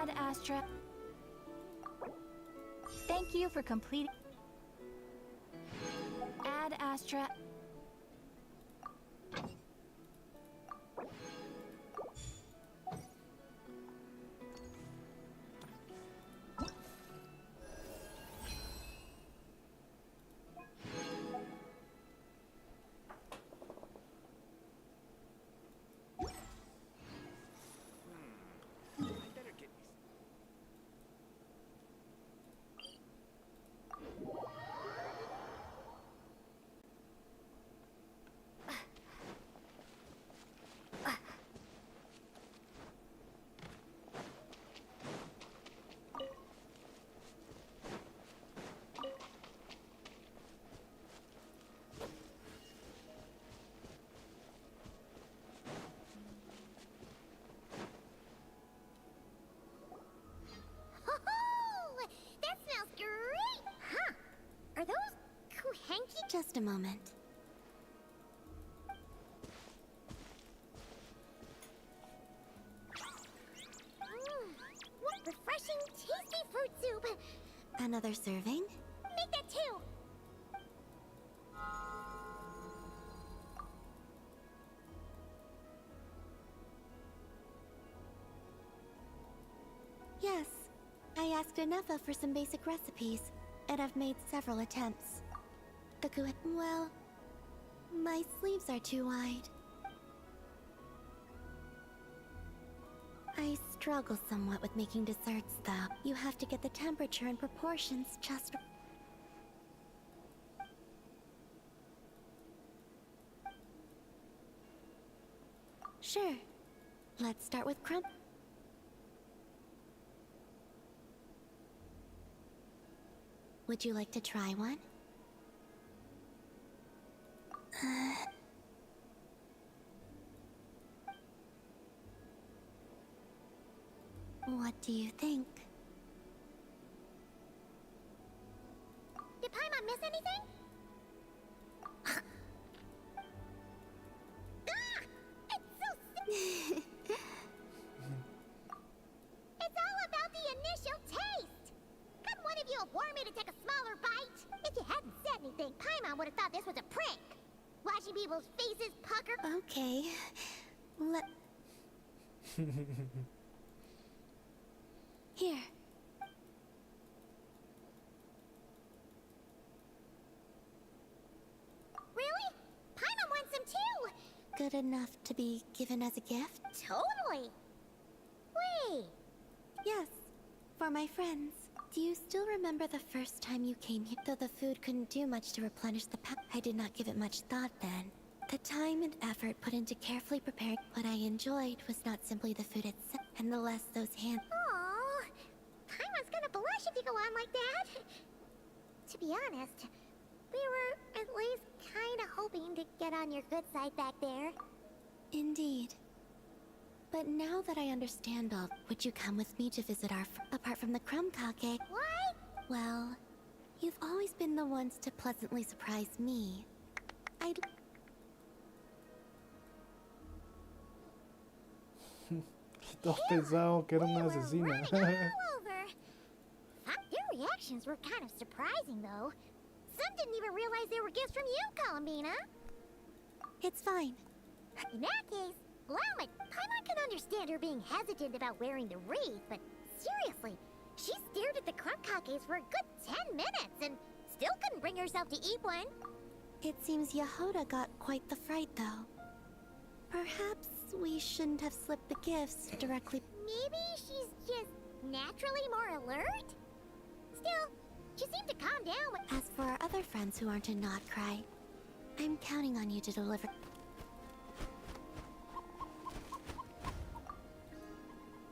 Ad Astra. Thank you for completing. Ad Astra. That smells great! Huh. Are those kuhenki? Just a moment. What refreshing, tasty fruit soup! Another serving? Make that too! Yes. I asked Anefa for some basic recipes, and I've made several attempts. Well, my sleeves are too wide. I struggle somewhat with making desserts, though. You have to get the temperature and proportions just... Sure. Let's start with crumb. Would you like to try one? What do you think? Did Paimon miss anything? Ah! It's so sick! It's all about the initial taste! Couldn't one of you have warned me to take a smaller bite? If you hadn't said anything, Paimon would have thought this was a prank. Watching people's faces pucker. Okay. Here. Really? Paimon wants some too! Good enough to be given as a gift? Totally! Wait! Yes, for my friends. Do you still remember the first time you came here? Though the food couldn't do much to replenish the I did not give it much thought then. The time and effort put into carefully preparing what I enjoyed was not simply the food itself, and the less those hands. Aww, Paimon's gonna blush if you go on like that. To be honest, we were at least kinda hoping to get on your good side back there. Indeed. But now that I understand all, would you come with me to visit our apart from the crumb kake? What? Well, you've always been the ones to pleasantly surprise me. I'd... Todos pensaban que era una asesina. Their reactions were kind of surprising, though. Some didn't even realize they were gifts from you, Columbina. It's fine. In that case, allow it. Paimon can understand her being hesitant about wearing the wreath, but seriously, she stared at the crumb kakes for a good 10 minutes and still couldn't bring herself to eat one. It seems Yehoda got quite the fright, though. Perhaps we shouldn't have slipped the gifts directly. Maybe she's just naturally more alert? Still, she seemed to calm down when... As for our other friends who aren't a not cry, I'm counting on you to deliver.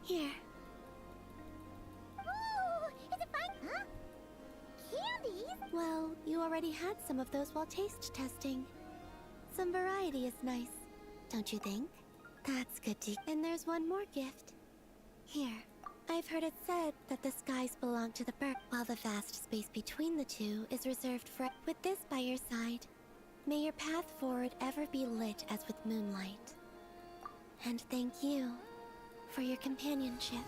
Here. already had some of those while taste testing. Some variety is nice, don't you think? That's good to. And there's one more gift. Here. I've heard it said that the skies belong to the bird, while the vast space between the two is reserved for. With this by your side, may your path forward ever be lit as with moonlight. And thank you for your companionship.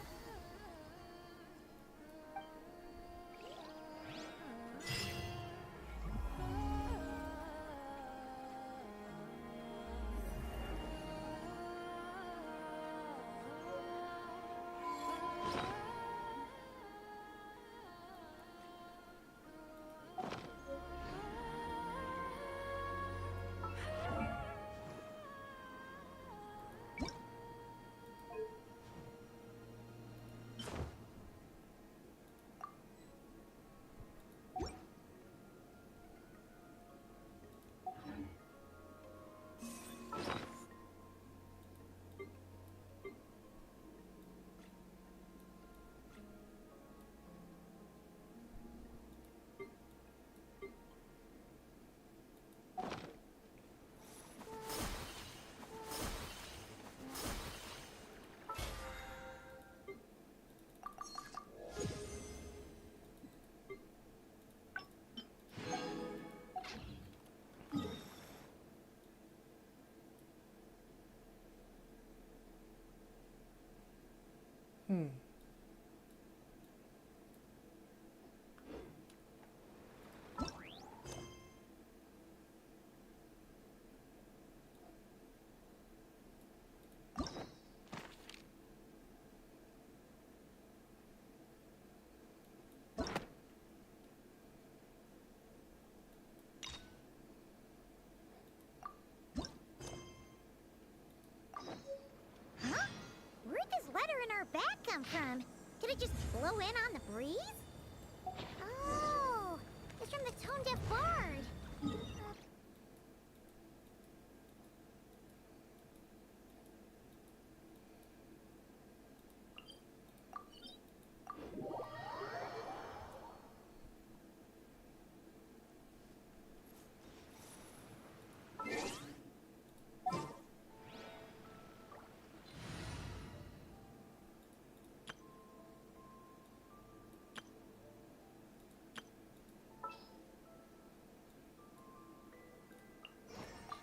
Huh? Where'd this letter in our bag come from? Did it just blow in on the breeze? Oh, it's from the tone-deaf bard.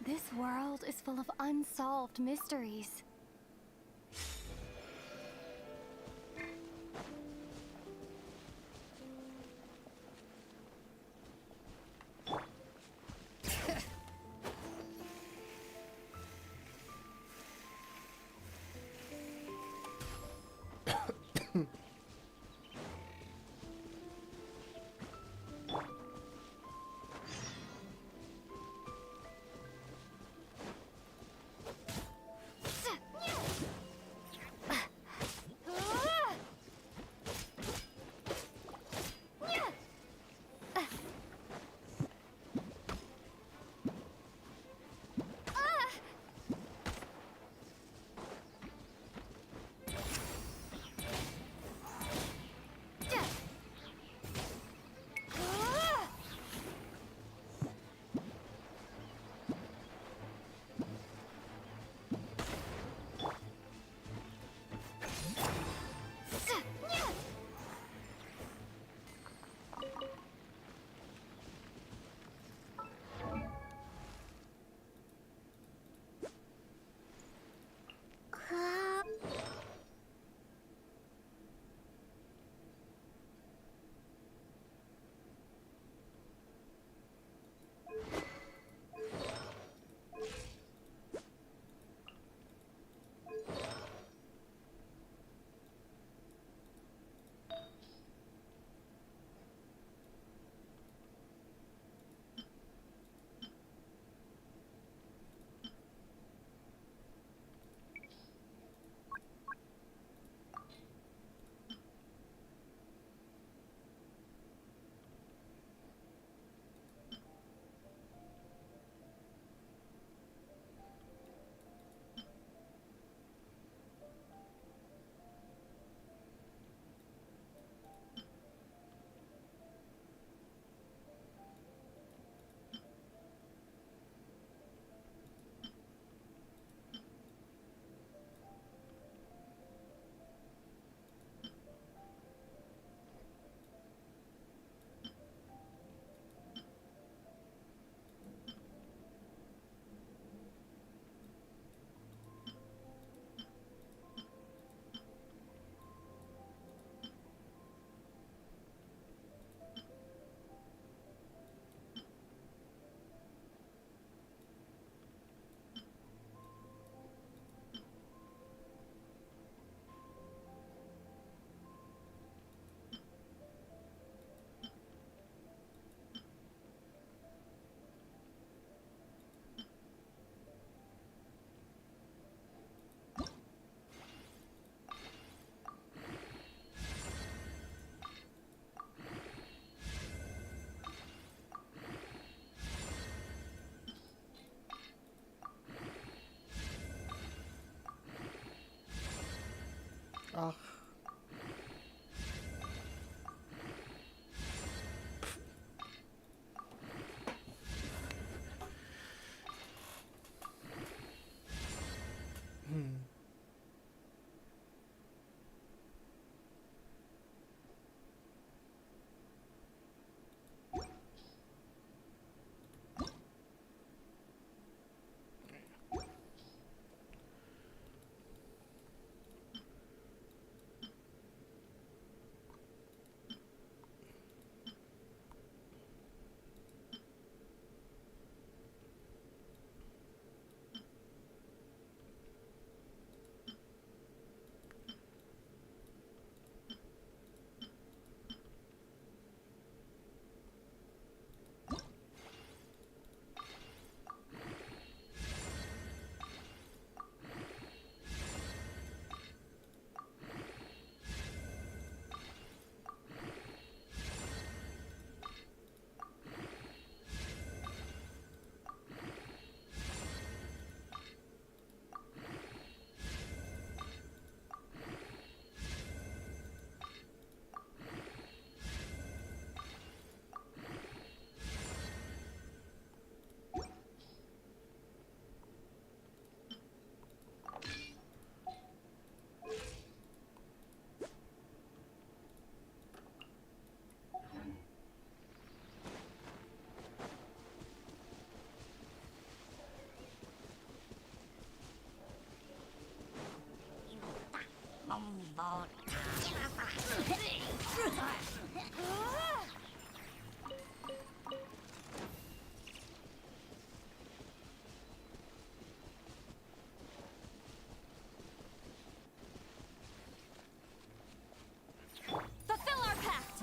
This world is full of unsolved mysteries. Fulfill our pact!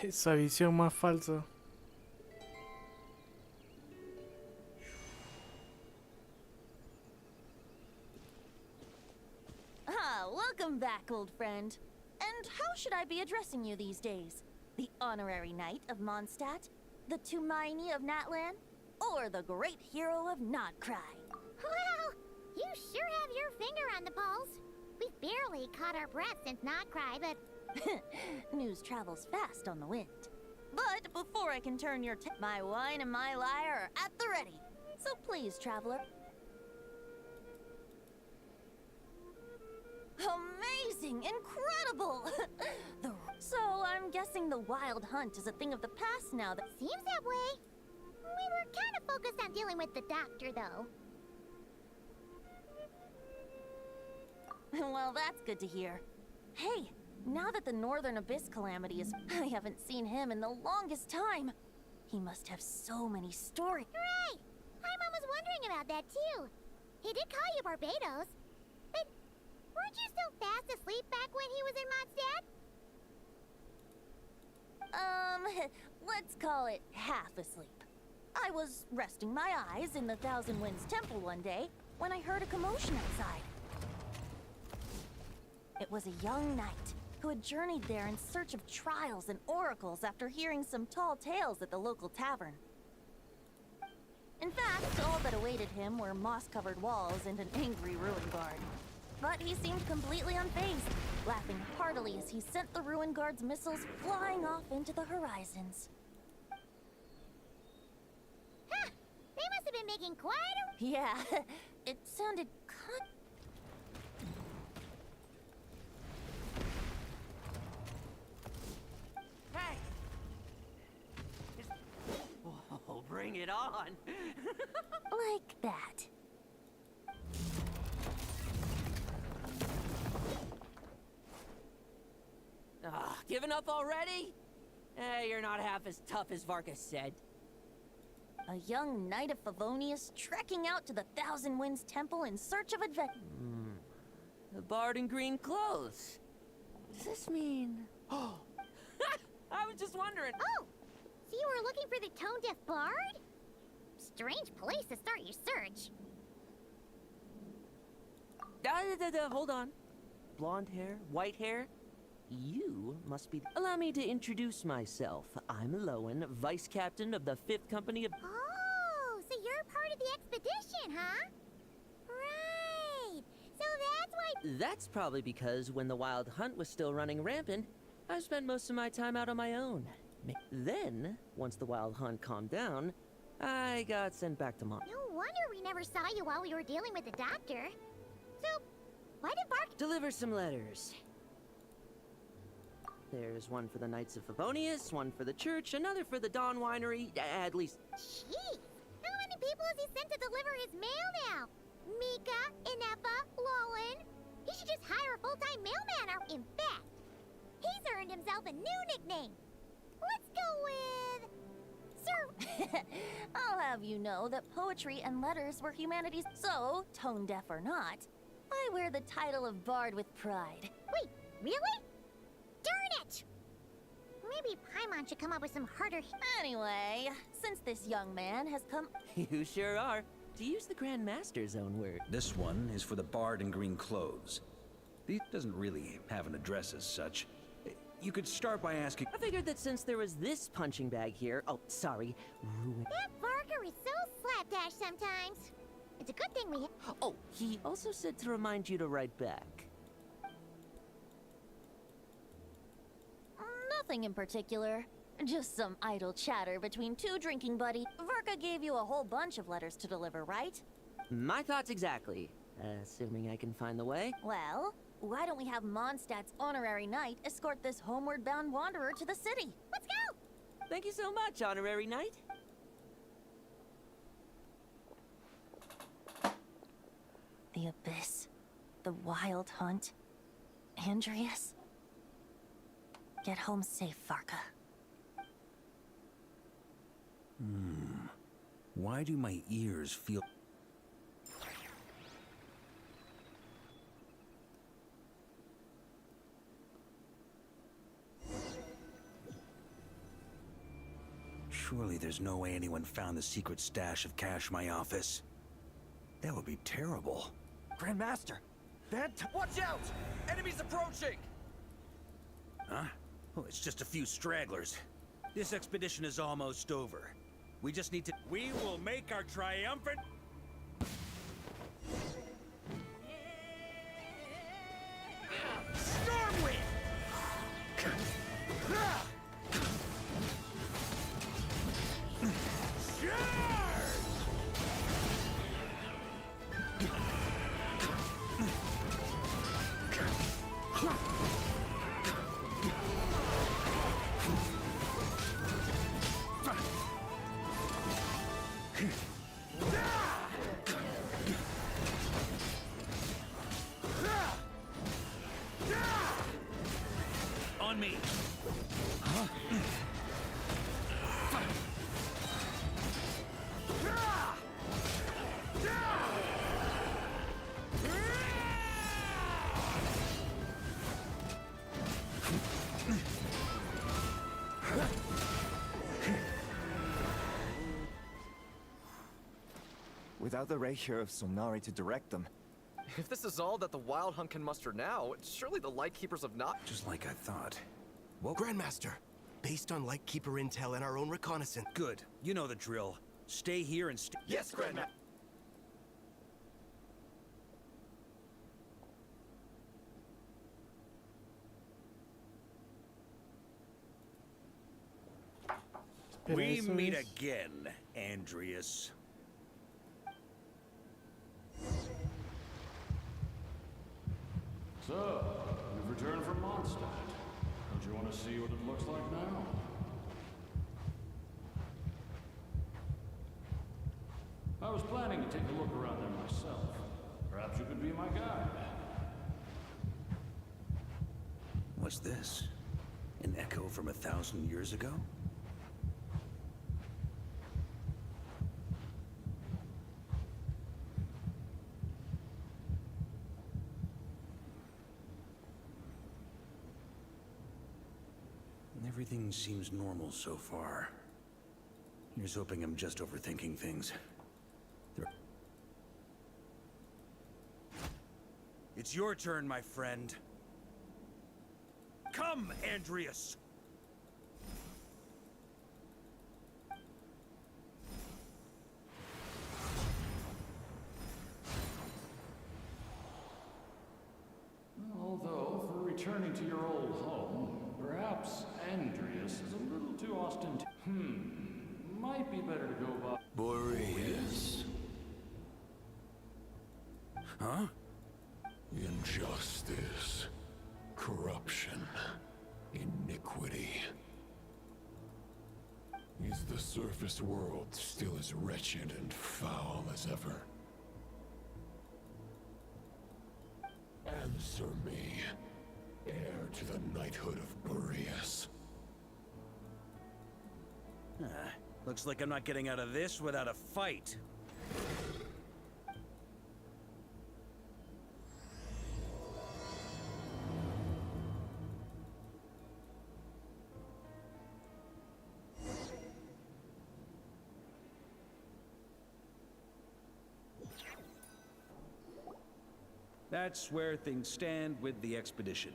Esa visión más falsa. Welcome back, old friend. And how should I be addressing you these days? The honorary knight of Mondstadt? The Tumaini of Natlan? Or the great hero of Nodcry? Well, you sure have your finger on the pulse. We've barely caught our breath since Nodcry, but News travels fast on the wind. But before I can turn your my wine and my lyre are at the ready. So please, traveler. Amazing! Incredible! So I'm guessing the wild hunt is a thing of the past now that... seems that way. We were kind of focused on dealing with the doctor, though. Well, that's good to hear. Hey, now that the Northern Abyss calamity is... I haven't seen him in the longest time. He must have so many stories. Hooray! Paimon was wondering about that, too. He did call you Barbados. But weren't you still fast asleep back when he was in Mondstadt? Let's call it half asleep. I was resting my eyes in the Thousand Winds Temple one day when I heard a commotion outside. It was a young knight who had journeyed there in search of trials and oracles after hearing some tall tales at the local tavern. In fact, all that awaited him were moss-covered walls and an angry ruin guard. But he seemed completely unfazed, laughing heartily as he sent the ruin guard's missiles flying off into the horizons. Huh! They must have been making quite a... Yeah, it sounded Hey! Whoa, bring it on! like that. Giving up already? Eh, you're not half as tough as Varka said. A young knight of Favonius trekking out to the Thousand Winds Temple in search of adventure. The bard in green clothes. Does this mean... Oh! I was just wondering. Oh! So you were looking for the tone-deaf bard? Strange place to start your search. Hold on. Blonde hair, white hair. You must be... Allow me to introduce myself. I'm Lowen, Vice Captain of the 5th Company of... Oh, so you're part of the expedition, huh? Right. So that's why... That's probably because when the Wild Hunt was still running rampant, I spent most of my time out on my own. Then, once the Wild Hunt calmed down, I got sent back to Mom. No wonder we never saw you while we were dealing with the doctor. So, why did Varka... Deliver some letters. There's one for the Knights of Favonius, one for the church, another for the Dawn Winery, at least... Jeez! How many people has he sent to deliver his mail now? Mika, Inepa, Lowen. He should just hire a full-time mailman, or in fact, he's earned himself a new nickname. Let's go with... Sir... I'll have you know that poetry and letters were humanity's... So, tone-deaf or not, I wear the title of Bard with pride. Wait, really? Darn it! Maybe Paimon should come up with some harder... Anyway, since this young man has come... You sure are. To use the Grand Master's own word. This one is for the bard in green clothes. He doesn't really have an address as such. You could start by asking... I figured that since there was this punching bag here... Oh, sorry. Ruin... That Varka is so slapdash sometimes. It's a good thing we. Oh, he also said to remind you to write back. Nothing in particular. Just some idle chatter between two drinking buddies. Varka gave you a whole bunch of letters to deliver, right? My thoughts exactly. Assuming I can find the way. Well, why don't we have Mondstadt's honorary knight escort this homeward bound wanderer to the city? Let's go! Thank you so much, honorary knight. The Abyss. The Wild Hunt. Andreas. Get home safe, Varka. Why do my ears feel... Surely there's no way anyone found the secret stash of cash in my office. That would be terrible. Grandmaster! Watch out! Enemies approaching! Huh? Oh, it's just a few stragglers. This expedition is almost over. We just need to... We will make our triumphant... Stormwind! On me! Without the rapier of Somnari to direct them. If this is all that the Wild Hunt can muster now, surely the Lightkeepers have not... Just like I thought. Well, Grandmaster, based on Lightkeeper intel and our own reconnaissance. good. You know the drill. Stay here and stay... Yes, Grandmaster! We Eso meet es. again, Andreas. So, you've returned from Mondstadt. Don't you want to see what it looks like now? I was planning to take a look around there myself. Perhaps you could be my guide. What's this? An echo from 1,000 years ago? Everything seems normal so far. Here's hoping I'm just overthinking things. It's your turn, my friend. Come, Andreas! Although, for returning to your old home, perhaps Andreas is a little too ostentatious. Might be better to go by... Boreas. Huh? Injustice. Corruption. Iniquity. Is the surface world still as wretched and foul as ever? Answer me, heir to the knighthood of Boreas. Looks like I'm not getting out of this without a fight. That's where things stand with the expedition.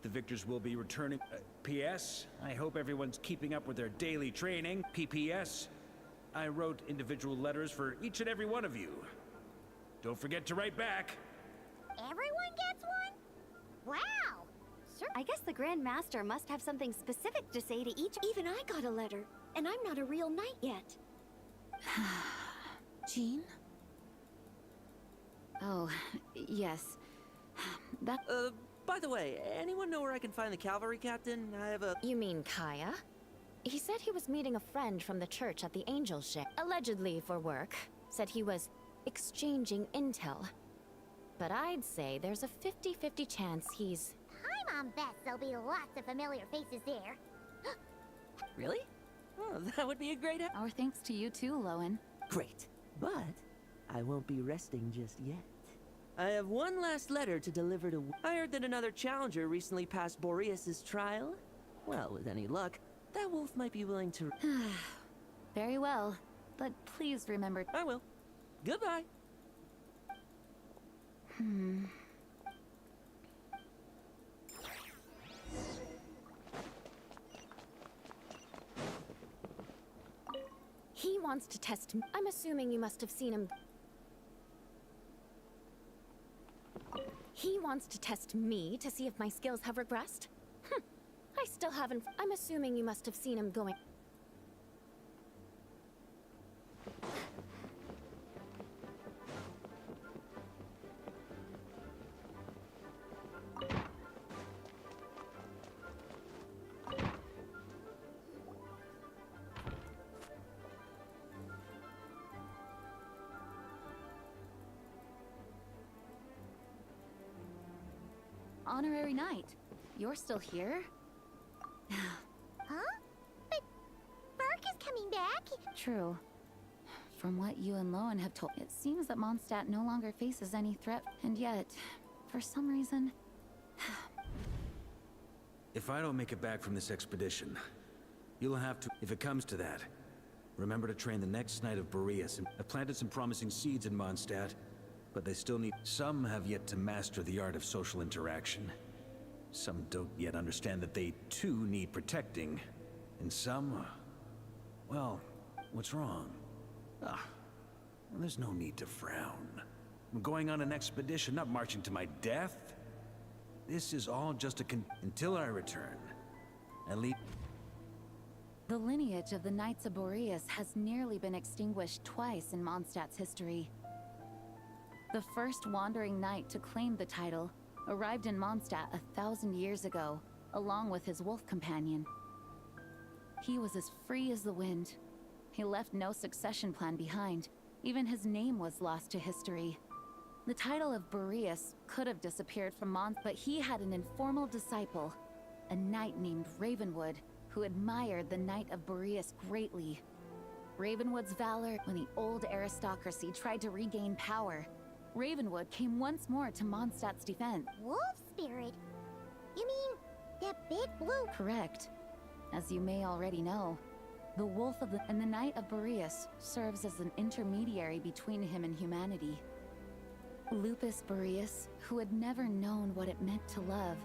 The victors will be returning. P.S. I hope everyone's keeping up with their daily training. P.P.S. I wrote individual letters for each and every one of you. Don't forget to write back. Everyone gets one? Wow! Sure. I guess the Grand Master must have something specific to say to each. Even I got a letter, and I'm not a real knight yet. Jean? Oh, yes. That. By the way, anyone know where I can find the cavalry captain? I have a. You mean Kaya? He said he was meeting a friend from the church at the Angel Ship, allegedly for work. Said he was exchanging intel. But I'd say there's a 50-50 chance he's... Hi, Mom Beth. There'll be lots of familiar faces there. Really? Oh, that would be a great. Our thanks to you too, Lowen. Great, but I won't be resting just yet. I have one last letter to deliver to. I heard that another challenger recently passed Boreas's trial. Well, with any luck, that wolf might be willing to. Very well, but please remember. I will. Goodbye. He wants to test me. I'm assuming you must have seen him. He wants to test me to see if my skills have regressed? I still haven't. I'm assuming you must have seen him going. Honorary Knight, you're still here? Huh? But Varka's coming back. True. From what you and Lowen have told, it seems that Mondstadt no longer faces any threat, and yet, for some reason... If I don't make it back from this expedition, you'll have to, if it comes to that, remember to train the next Knight of Boreas. I've planted some promising seeds in Mondstadt, but they still need. Some have yet to master the art of social interaction. Some don't yet understand that they too need protecting. And some, well, what's wrong? Well, there's no need to frown. I'm going on an expedition, not marching to my death. This is all just until I return. At least. The lineage of the Knights of Boreas has nearly been extinguished twice in Mondstadt's history. The first wandering knight to claim the title arrived in Mondstadt 1,000 years ago, along with his wolf companion. He was as free as the wind. He left no succession plan behind. Even his name was lost to history. The title of Boreas could have disappeared from Mondstadt, but he had an informal disciple, a knight named Ravenwood, who admired the Knight of Boreas greatly. Ravenwood's valor when the old aristocracy tried to regain power. Ravenwood came once more to Mondstadt's defense. Wolf spirit? You mean that big blue? Correct. As you may already know, the Wolf of the and the Knight of Boreas serves as an intermediary between him and humanity. Lupus Boreas, who had never known what it meant to love,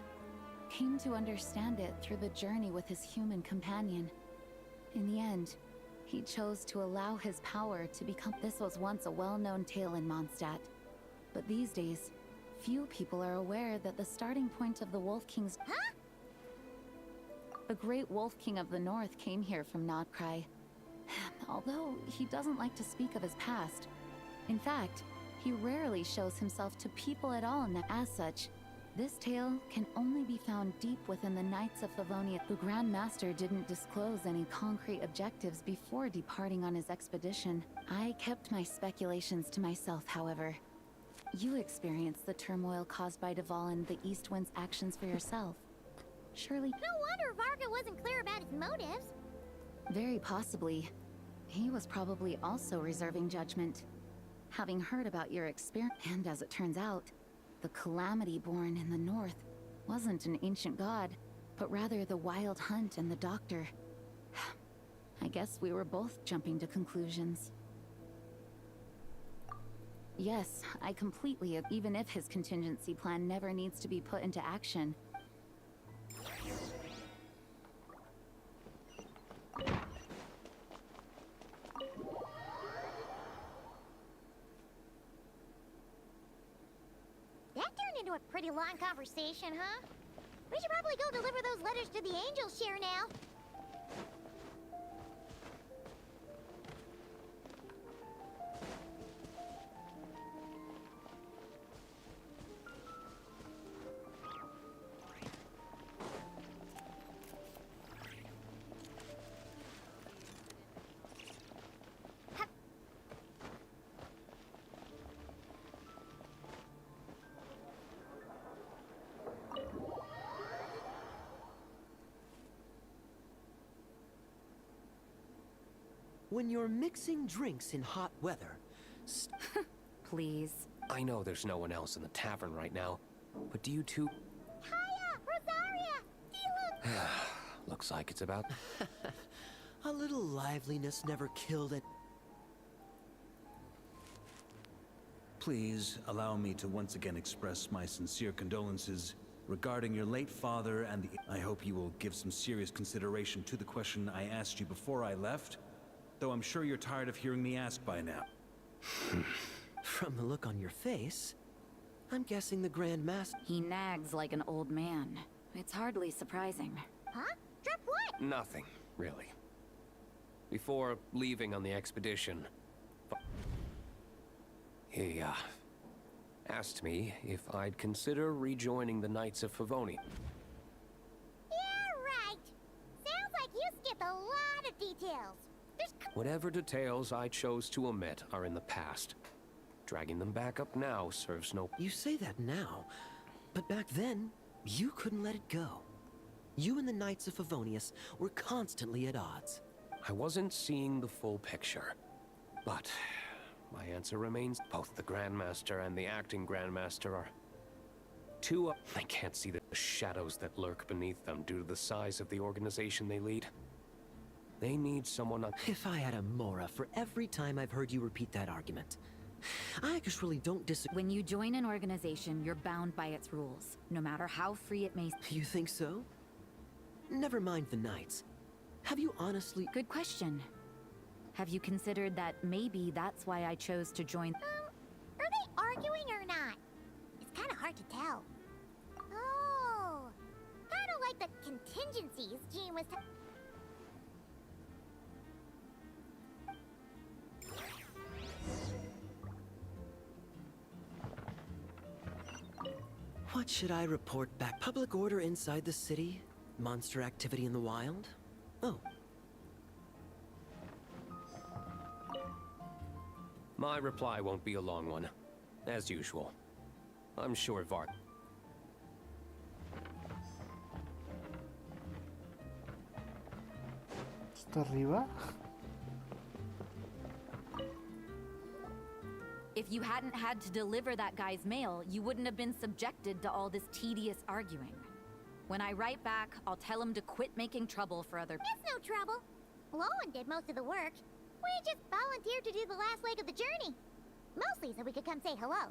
came to understand it through the journey with his human companion. In the end, he chose to allow his power to become. This was once a well-known tale in Mondstadt. But these days, few people are aware that the starting point of the Wolf King's... Huh? The great Wolf King of the North came here from Nodcry. Although he doesn't like to speak of his past. In fact, he rarely shows himself to people at all. As such, this tale can only be found deep within the Knights of Favonia. The Grand Master didn't disclose any concrete objectives before departing on his expedition. I kept my speculations to myself, however. You experienced the turmoil caused by Duval and the East Wind's actions for yourself. Surely... No wonder Varka wasn't clear about his motives. Very possibly. He was probably also reserving judgment. Having heard about your experience, and as it turns out, the calamity born in the north wasn't an ancient god, but rather the Wild Hunt and the Doctor. I guess we were both jumping to conclusions. Yes, I completely agree, even if his contingency plan never needs to be put into action. pretty long conversation, huh? We should probably go deliver those letters to the angel share now. When you're mixing drinks in hot weather, Please. I know there's no one else in the tavern right now, but do you two... Hiya! Rosaria! Diluc! Looks like it's about... a little liveliness never killed it. Please allow me to once again express my sincere condolences regarding your late father and the... I hope you will give some serious consideration to the question I asked you before I left, though I'm sure you're tired of hearing me ask by now. From the look on your face, I'm guessing the Grand Master... He nags like an old man. It's hardly surprising. Huh? Drip what? Nothing, really. Before leaving on the expedition, he, asked me if I'd consider rejoining the Knights of Favoni. Yeah, right. Sounds like you skipped a lot of details. Whatever details I chose to omit are in the past. Dragging them back up now serves no... You say that now, but back then, you couldn't let it go. You and the Knights of Favonius were constantly at odds. I wasn't seeing the full picture, but my answer remains both the Grandmaster and the acting Grandmaster are too up. I can't see the shadows that lurk beneath them due to the size of the organization they lead. They need someone on... If I had a Mora for every time I've heard you repeat that argument. I just really don't disagree. When you join an organization, you're bound by its rules, no matter how free it may... You think so? Never mind the Knights. Have you honestly... Good question. Have you considered that maybe that's why I chose to join... Are they arguing or not? It's kind of hard to tell. Oh, kind of like the contingencies Jean was... What should I report back? Public order inside the city? Monster activity in the wild? Oh. My reply won't be a long one. As usual. I'm sure Varka... ¿Está arriba? If you hadn't had to deliver that guy's mail, you wouldn't have been subjected to all this tedious arguing. When I write back, I'll tell him to quit making trouble for other people. It's no trouble. Lowen did most of the work. We just volunteered to do the last leg of the journey. Mostly so we could come say hello.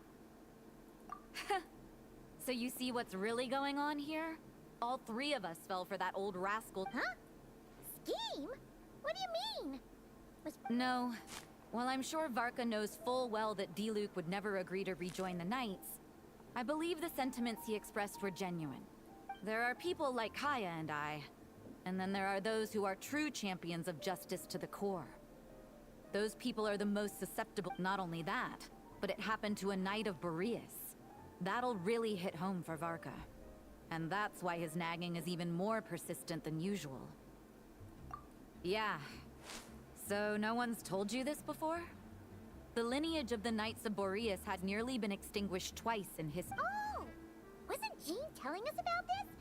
So you see what's really going on here? All three of us fell for that old rascal. Huh? Scheme? What do you mean? No. While I'm sure Varka knows full well that Diluc would never agree to rejoin the Knights, I believe the sentiments he expressed were genuine. There are people like Kaya and I, and then there are those who are true champions of justice to the core. Those people are the most susceptible. Not only that, but it happened to a Knight of Boreas. That'll really hit home for Varka. And that's why his nagging is even more persistent than usual. Yeah. So no one's told you this before? The lineage of the Knights of Boreas had nearly been extinguished twice in history. Oh! Wasn't Jean telling us about this?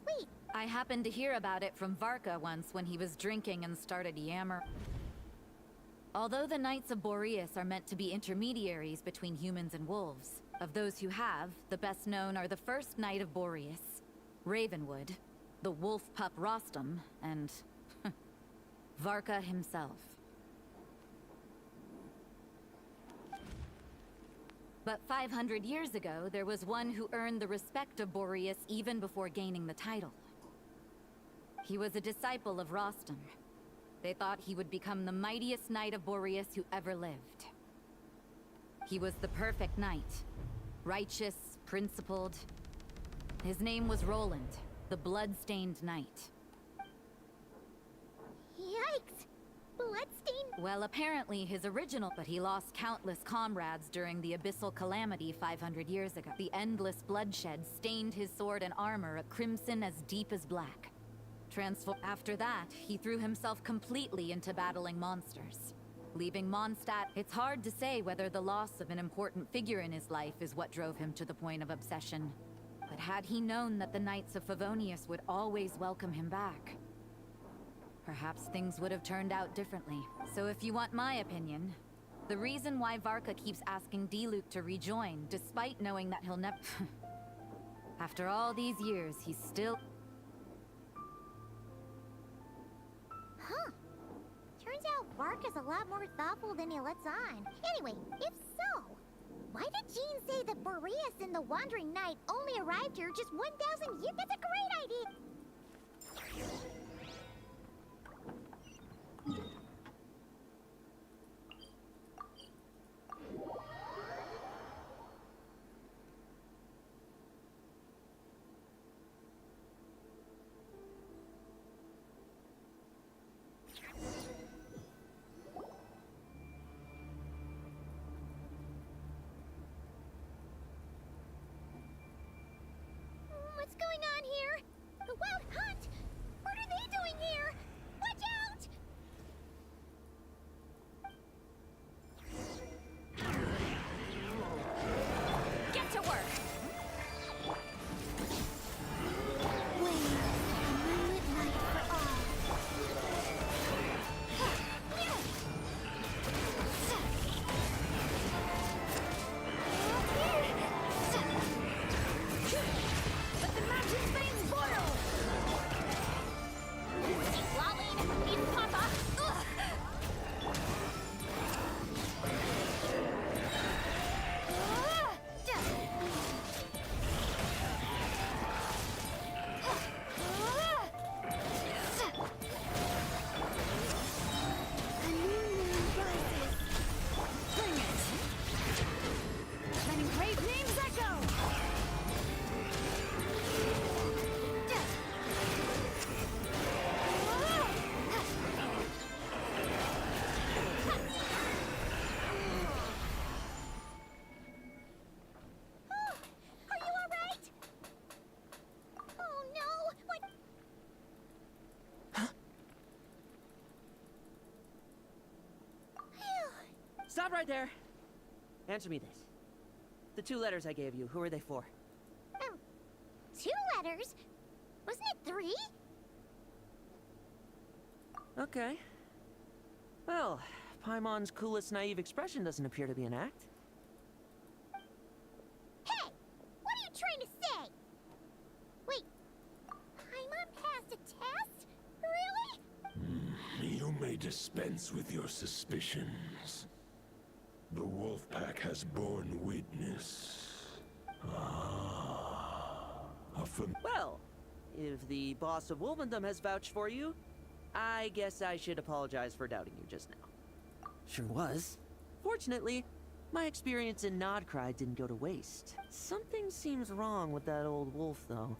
Wait. I happened to hear about it from Varka once when he was drinking and started yammer. Although the Knights of Boreas are meant to be intermediaries between humans and wolves, of those who have, the best known are the first Knight of Boreas, Ravenwood, the wolf pup Rostam, and Varka himself. But 500 years ago, there was one who earned the respect of Boreas even before gaining the title. He was a disciple of Rostam. They thought he would become the mightiest Knight of Boreas who ever lived. He was the perfect knight. Righteous, principled. His name was Roland, the Bloodstained Knight. Yikes! Bloodstained? Well, apparently his original, but he lost countless comrades during the Abyssal Calamity 500 years ago. The endless bloodshed stained his sword and armor a crimson as deep as black. After that, he threw himself completely into battling monsters. Leaving Mondstadt, it's hard to say whether the loss of an important figure in his life is what drove him to the point of obsession. But had he known that the Knights of Favonius would always welcome him back, perhaps things would have turned out differently. So if you want my opinion, the reason why Varka keeps asking Diluc to rejoin, despite knowing that he'll never... After all these years, he's still... Huh. Turns out Varka's a lot more thoughtful than he lets on. Anyway, if so, why did Jean say that Boreas and the Wandering Knight only arrived here just 1,000 years? That's a great idea! What's going on here? The Wild Hunt? What are they doing here? Watch out! Get to work! Wait, a moonlit night for all. Let the mountain's veins boil! Lolling, need Papa! A new moon rises. Bring it! Letting brave names echo! Are you alright? Oh no! What? Stop right there! Answer me this. The 2 letters I gave you, who are they for? 2 letters? Wasn't it 3? Okay. Well, Paimon's coolest naive expression doesn't appear to be an act. Hey! What are you trying to say? Wait, Paimon passed a test? Really? You may dispense with your suspicions. The wolf pack has borne witness. Well, if the boss of Wolvendom has vouched for you, I guess I should apologize for doubting you just now. Sure was. Fortunately, my experience in Nodcry didn't go to waste. Something seems wrong with that old wolf, though.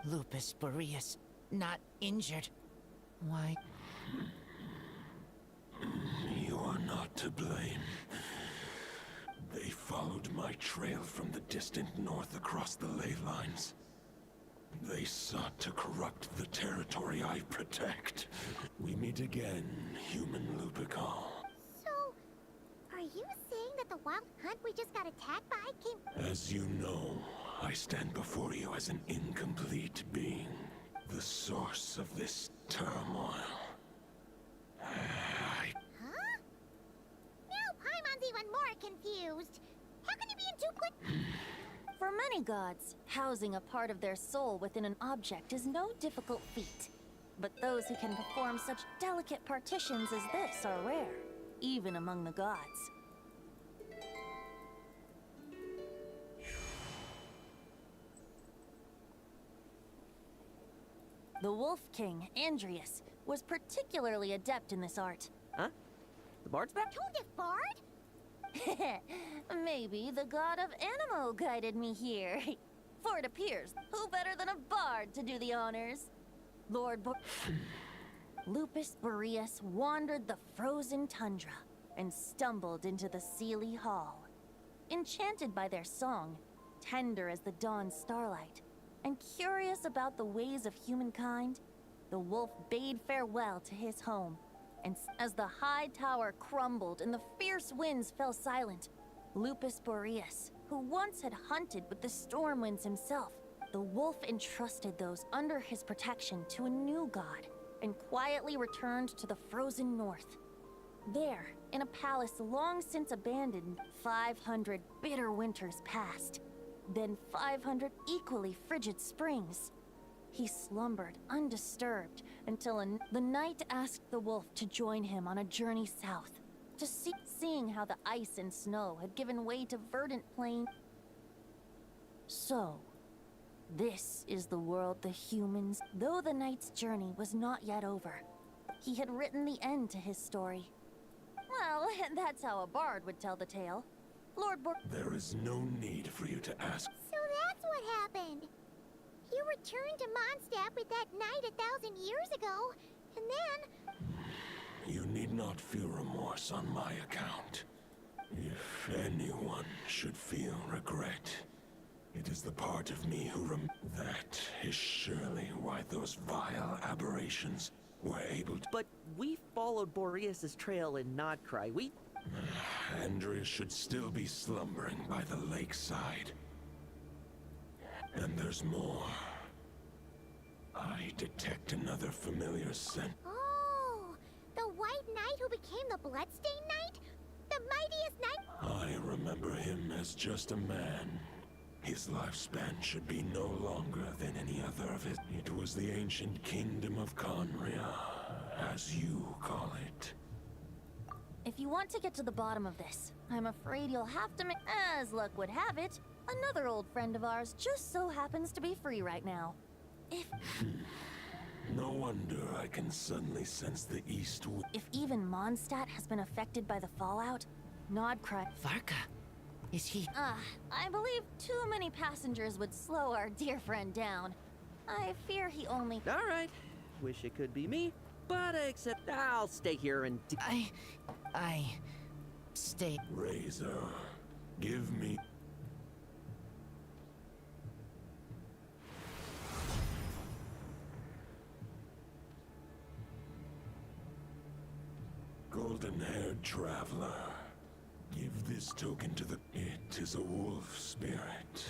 Lupus Boreas, not injured. Why? You are not to blame. They followed my trail from the distant north across the ley lines. They sought to corrupt the territory I protect. We meet again, human Lupical. So, are you saying that the Wild Hunt we just got attacked by came... As you know, I stand before you as an incomplete being. The source of this turmoil. Huh? Now Paimon's even more confused. How can you be in two quick... For many gods, Housing a part of their soul within an object is no difficult feat. But those who can perform such delicate partitions as this are rare, even among the gods. The Wolf King, Andrius, was particularly adept in this art. Huh? The bard's back? Told this bard? Maybe the god of Animo guided me here. For it appears, who better than a bard to do the honors? Lupus Boreas wandered the frozen tundra and stumbled into the Seelie Hall. Enchanted by their song, tender as the dawn starlight, and curious about the ways of humankind, the wolf bade farewell to his home. And as the high tower crumbled and the fierce winds fell silent, Lupus Boreas, who once had hunted with the storm winds himself, the wolf entrusted those under his protection to a new god and quietly returned to the frozen north. There, in a palace long since abandoned, 500 bitter winters passed. Then 500 equally frigid springs. He slumbered undisturbed until the night asked the wolf to join him on a journey south, to seeing how the ice and snow had given way to verdant plain. So, this is the world the humans. Though the knight's journey was not yet over, he had written the end to his story. Well, that's how a bard would tell the tale. There is no need for you to ask. So that's what happened. You returned to Mondstadt with that knight 1,000 years ago, and then... You need not feel remorse on my account. If anyone should feel regret, it is the part of me who that is surely why those vile aberrations were able to... But we followed Boreas' trail in Nodcry. Andrius should still be slumbering by the lakeside. And there's more. I detect another familiar scent. Oh, the White Knight who became the Bloodstained Knight? The mightiest knight? I remember him as just a man. His lifespan should be no longer than any other of his. It was the ancient kingdom of Conria, as you call it. If you want to get to the bottom of this, I'm afraid you'll have to make... As luck would have it, another old friend of ours just so happens to be free right now. If... No wonder I can suddenly sense the east wind. If even Mondstadt has been affected by the fallout, Nodcry... Varka, is he... I believe too many passengers would slow our dear friend down. I fear he only... All right. Wish it could be me, but except I'll stay here and... I... stay... Razor, give me... Golden-haired traveler, give this token to the... It is a wolf spirit.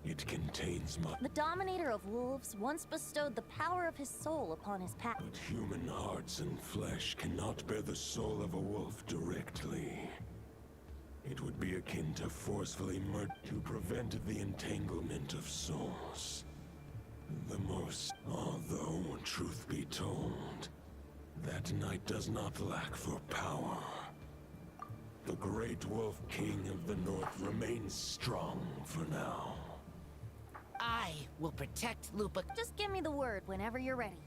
It contains my... The Dominator of Wolves once bestowed the power of his soul upon his pack. But human hearts and flesh cannot bear the soul of a wolf directly. It would be akin to forcefully murder to prevent the entanglement of souls. The most... Although, truth be told, that knight does not lack for power. The Great Wolf King of the North remains strong for now. I will protect Lupa. Just give me the word whenever you're ready.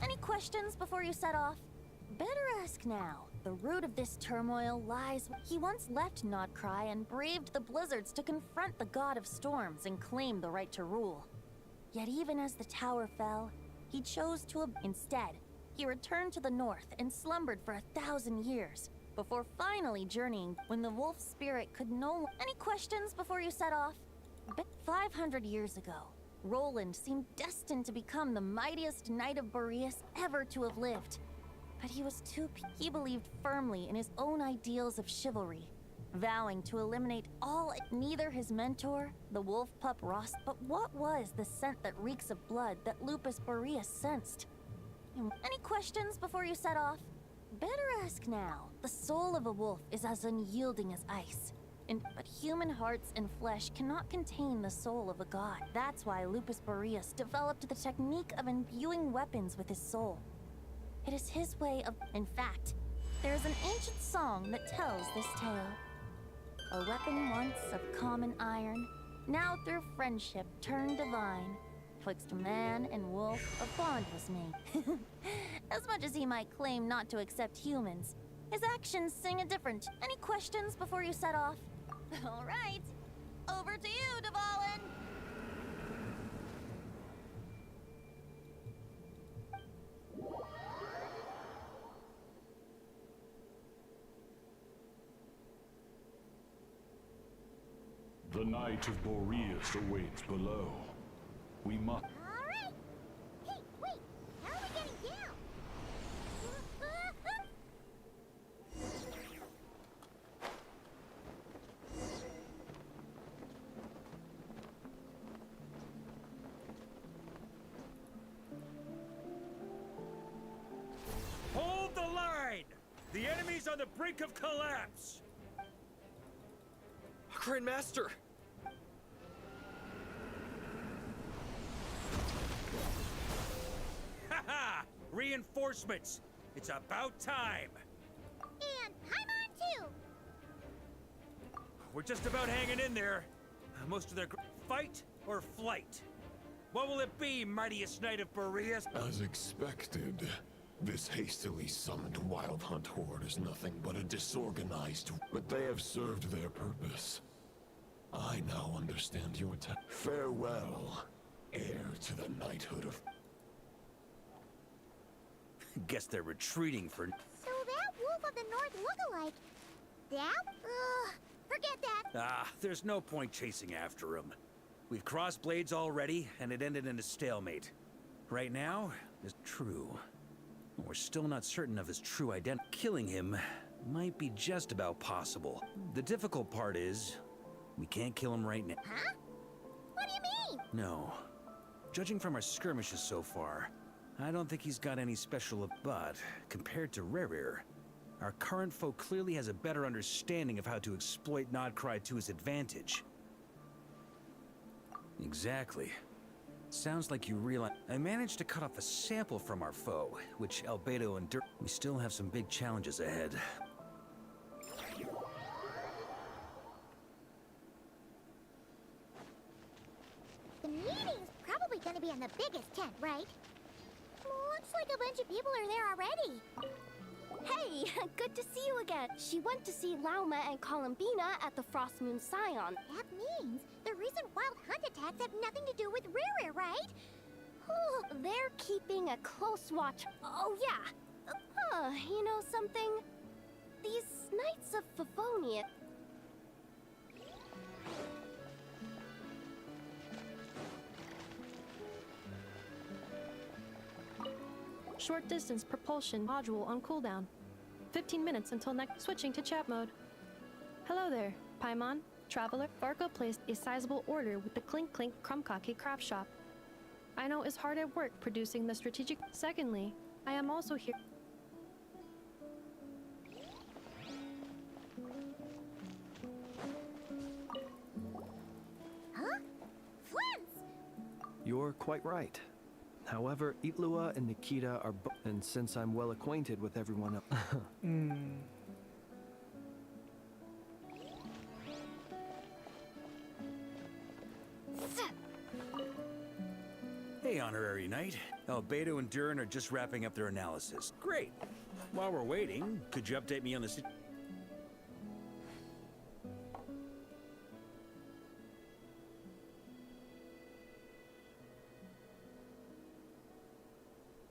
Any questions before you set off? Better ask now. The root of this turmoil lies... He once left Nodcry and braved the blizzards to confront the god of storms and claim the right to rule. Yet even as the tower fell, he chose to... Instead, he returned to the north and slumbered for 1,000 years, before finally journeying when the wolf spirit could no... Any questions before you set off? 500 years ago, Roland seemed destined to become the mightiest knight of Boreas ever to have lived. But he was too... He believed firmly in his own ideals of chivalry, vowing to eliminate all... Neither his mentor, the wolf pup Ross... But what was the scent that reeks of blood that Lupus Boreas sensed? Any questions before you set off? better ask now. The soul of a wolf is as unyielding as ice. But human hearts and flesh cannot contain the soul of a god. That's why Lupus Boreas developed the technique of imbuing weapons with his soul. It is his way of... In fact, there is an ancient song that tells this tale. A weapon once of common iron, now through friendship turned divine. Twixt man and wolf, a bond was made. As much as he might claim not to accept humans, his actions sing a different. Any questions before you set off? All right, over to you, Dvalin. The Knight of Boreas awaits below. We must... Alright! Hey, wait! How are we getting down? Hold the line! The enemy's on the brink of collapse! Grand Master! Haha! Reinforcements! It's about time! And Paimon too! We're just about hanging in there. Most of their fight or flight? What will it be, mightiest Knight of Boreas? As expected, this hastily summoned Wild Hunt horde is nothing but a disorganized... But they have served their purpose. I now understand your farewell, heir to the knighthood of... Guess they're retreating for... So that Wolf of the North look-alike, that? Ugh, forget that! Ah, there's no point chasing after him. We've crossed blades already, and it ended in a stalemate. Right now, it's true. We're still not certain of his true identity. Killing him might be just about possible. The difficult part is, we can't kill him right now. Huh? What do you mean? No. Judging from our skirmishes so far, I don't think he's got any special... But, compared to Rerir, our current foe clearly has a better understanding of how to exploit Nodcry to his advantage. Exactly. Sounds like you realize... I managed to cut off a sample from our foe, which Albedo and We still have some big challenges ahead. The meeting's probably gonna be in the biggest tent, right? Looks like a bunch of people are there already. Hey, good to see you again. She went to see Lauma and Columbina at the Frost Moon Scion. That means the recent Wild Hunt attacks have nothing to do with Rerir, right? They're keeping a close watch. Oh, yeah. You know something? These Knights of Favonius... Short distance propulsion module on cooldown. 15 minutes until next switching to chat mode. Hello there, Paimon, Traveler. Varka placed a sizable order with the Clink Clink Krumkake craft shop. I know it's hard at work producing the strategic... Secondly, I am also here... Huh? Flins! You're quite right. However, Itlua and Nikita are and since I'm well acquainted with everyone else... Hey, Honorary Knight. Albedo and Durin are just wrapping up their analysis. Great. While we're waiting, could you update me on the...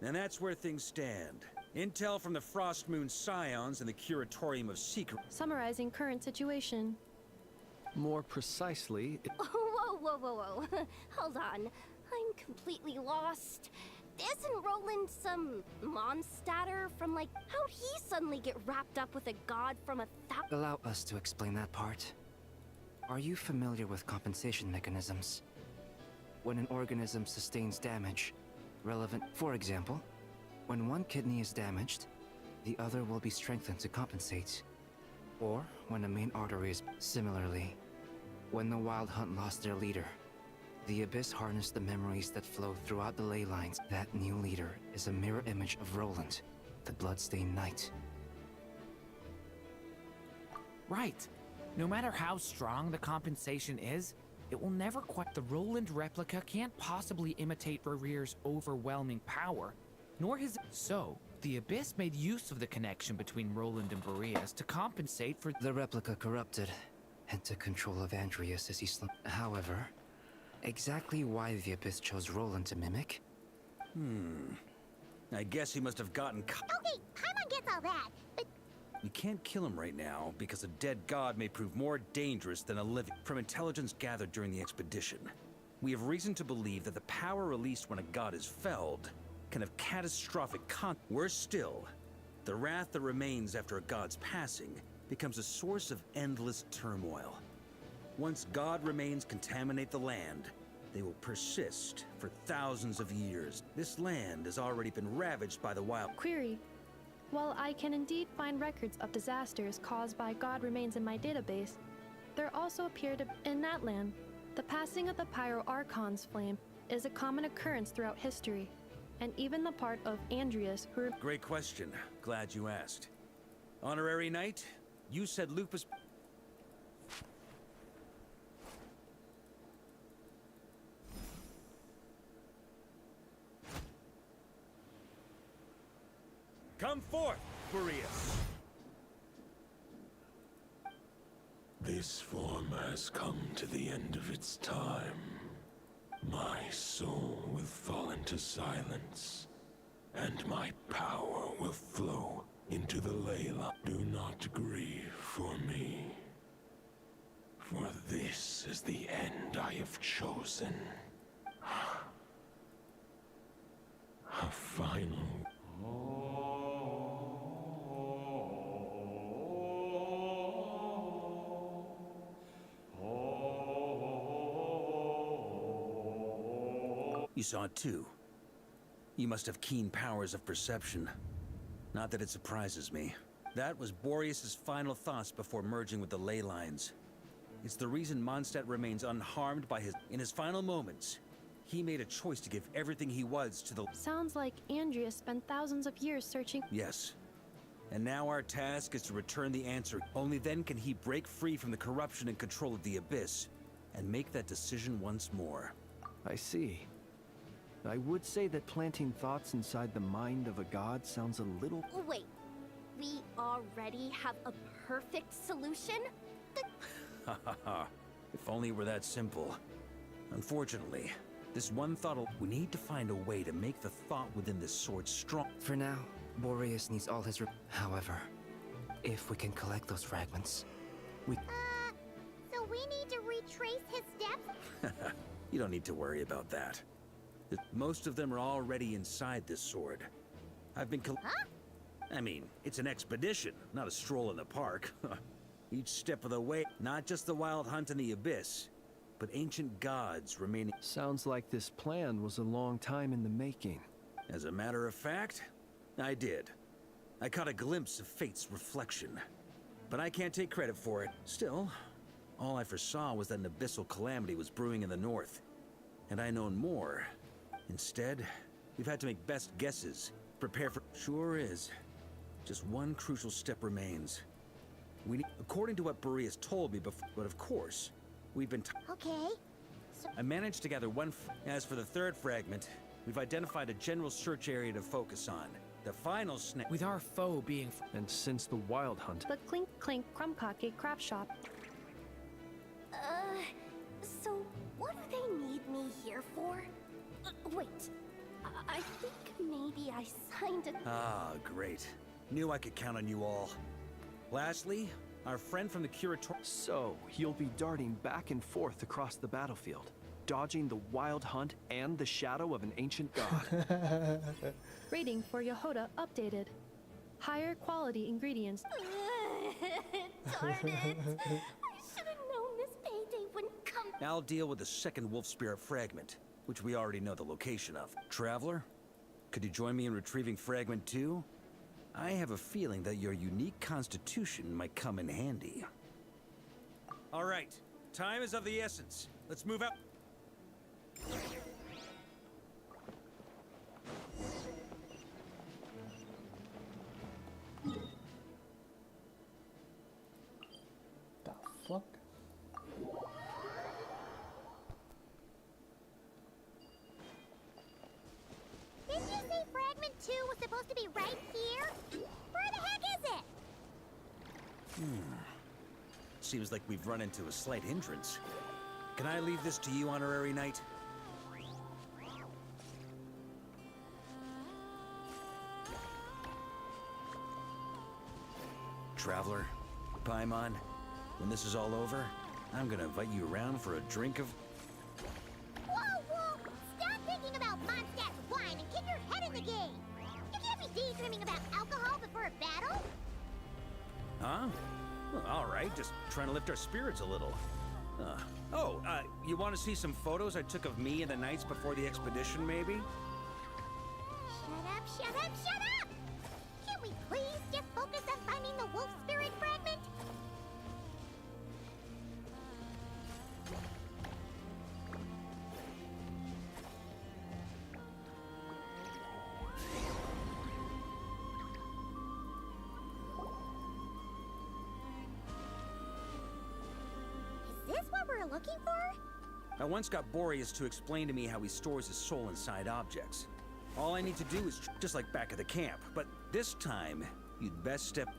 And that's where things stand. Intel from the Frost Moon Scions and the Curatorium of Secret... Summarizing current situation. More precisely... Whoa. Hold on. I'm completely lost. Isn't Roland some Mondstatter from, like, how'd he suddenly get wrapped up with a god from a Allow us to explain that part. Are you familiar with compensation mechanisms? When an organism sustains damage, relevant... For example, when one kidney is damaged, the other will be strengthened to compensate. Or when a main artery is... Similarly, when the Wild Hunt lost their leader, the Abyss harnessed the memories that flow throughout the ley lines. That new leader is a mirror image of Roland, the Bloodstained Knight. Right. No matter how strong the compensation is, it will never quite... The Roland replica can't possibly imitate Barir's overwhelming power, nor his... So, the Abyss made use of the connection between Roland and Boreas to compensate for... The replica corrupted and took control of Andreas as he However, exactly why the Abyss chose Roland to mimic? I guess he must have gotten... Okay, Paimon gets all that, but We can't kill him right now because a dead god may prove more dangerous than a living. From intelligence gathered during the expedition, we have reason to believe that the power released when a god is felled can have catastrophic Worse still, the wrath that remains after a god's passing becomes a source of endless turmoil. Once god remains contaminate the land, they will persist for thousands of years. This land has already been ravaged by the wild... Query. While I can indeed find records of disasters caused by god remains in my database, there also appear to in that land. The passing of the Pyro Archon's flame is a common occurrence throughout history, and even the part of Andreas who... Great question. Glad you asked. Honorary Knight, you said Lupus... Come forth, Boreas! This form has come to the end of its time. My soul will fall into silence, and my power will flow into the ley line. Do not grieve for me, for this is the end I have chosen. A final... You saw it too. You must have keen powers of perception. Not that it surprises me. That was Boreas' final thoughts before merging with the ley lines. It's the reason Mondstadt remains unharmed by his... In his final moments, he made a choice to give everything he was to the... Sounds like Andreas spent thousands of years searching... Yes. And now our task is to return the answer. Only then can he break free from the corruption and control of the Abyss, and make that decision once more. I see. I would say that planting thoughts inside the mind of a god sounds a little... Wait, we already have a perfect solution? Ha ha ha. If only it were that simple. Unfortunately, this one thought... We need to find a way to make the thought within this sword strong. For now, Boreas needs all his... However, if we can collect those fragments, we... So we need to retrace his steps? You don't need to worry about that. Most of them are already inside this sword. I've been Huh? I mean, it's an expedition, not a stroll in the park. Each step of the way, not just the Wild Hunt in the Abyss, but ancient gods remaining... Sounds like this plan was a long time in the making. As a matter of fact, I did. I caught a glimpse of fate's reflection. But I can't take credit for it. Still, all I foresaw was that an abyssal calamity was brewing in the north. And I known more. Instead, we've had to make best guesses. Prepare for... Sure is. Just one crucial step remains. We need... According to what Boreas told me before... But of course, we've been... Okay. I managed to gather one... As for the third fragment, we've identified a general search area to focus on. The final snap... With our foe being... And since the Wild Hunt... The Clink Clink Krumkake craft shop. So what do they need me here for? Wait, I think maybe I signed a... Ah, great. Knew I could count on you all. Lastly, our friend from the Curator... So, you'll be darting back and forth across the battlefield, dodging the Wild Hunt and the shadow of an ancient god. Rating for Yehoda updated. Higher quality ingredients. Darn it! I should have known this payday wouldn't come. I'll deal with the second Wolf Spirit fragment, which we already know the location of. Traveler, could you join me in retrieving Fragment 2? I have a feeling that your unique constitution might come in handy. All right, time is of the essence. Let's move out. The fuck? Didn't you say Fragment 2 was supposed to be right here? Where the heck is it? Seems like we've run into a slight hindrance. Can I leave this to you, Honorary Knight? Traveler, Paimon, when this is all over, I'm gonna invite you around for a drink of... Whoa, whoa! Stop thinking about Mondstadt's wine and keep your head in the game! You can't be daydreaming about alcohol before a battle! Huh? Well, all right, just trying to lift our spirits a little. You want to see some photos I took of me and the knights before the expedition, maybe? Shut up, shut up, shut up! Can't we please just focus on finding the wolf spirit fragment? Is this what we're looking for? I once got Boreas to explain to me how he stores his soul inside objects. All I need to do is just like back at the camp, but this time, you'd best step...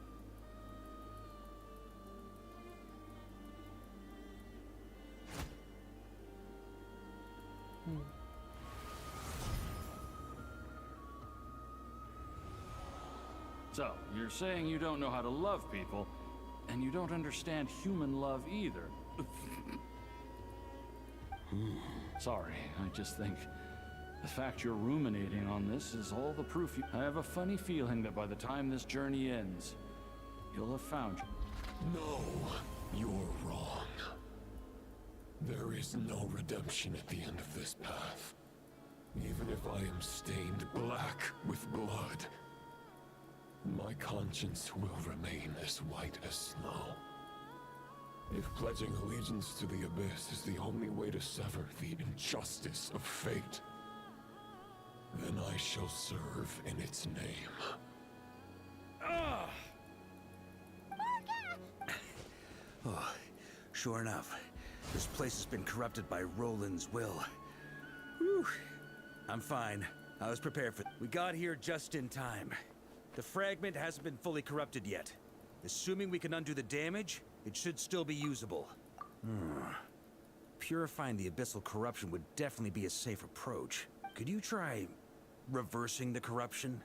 So, you're saying you don't know how to love people, and you don't understand human love either. Sorry, I just think the fact you're ruminating on this is all the proof I have a funny feeling that by the time this journey ends, you'll have found No, you're wrong. There is no redemption at the end of this path. Even if I am stained black with blood, my conscience will remain as white as snow. If pledging allegiance to the Abyss is the only way to sever the injustice of fate, then I shall serve in its name. Oh, sure enough, this place has been corrupted by Roland's will. Whew. I'm fine. I was prepared for... We got here just in time. The fragment hasn't been fully corrupted yet. Assuming we can undo the damage, it should still be usable. Purifying the abyssal corruption would definitely be a safe approach. Could you try reversing the corruption?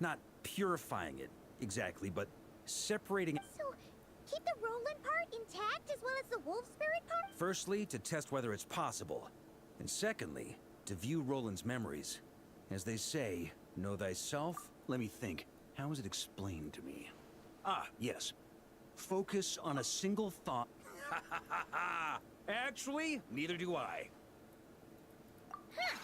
Not purifying it, exactly, but separating it. So, keep the Roland part intact as well as the wolf spirit part? Firstly, to test whether it's possible. And secondly, to view Roland's memories. As they say, know thyself? Let me think. How is it explained to me? Ah, yes. Focus on a single thought. Ha ha ha ha! Actually, neither do I. Huh.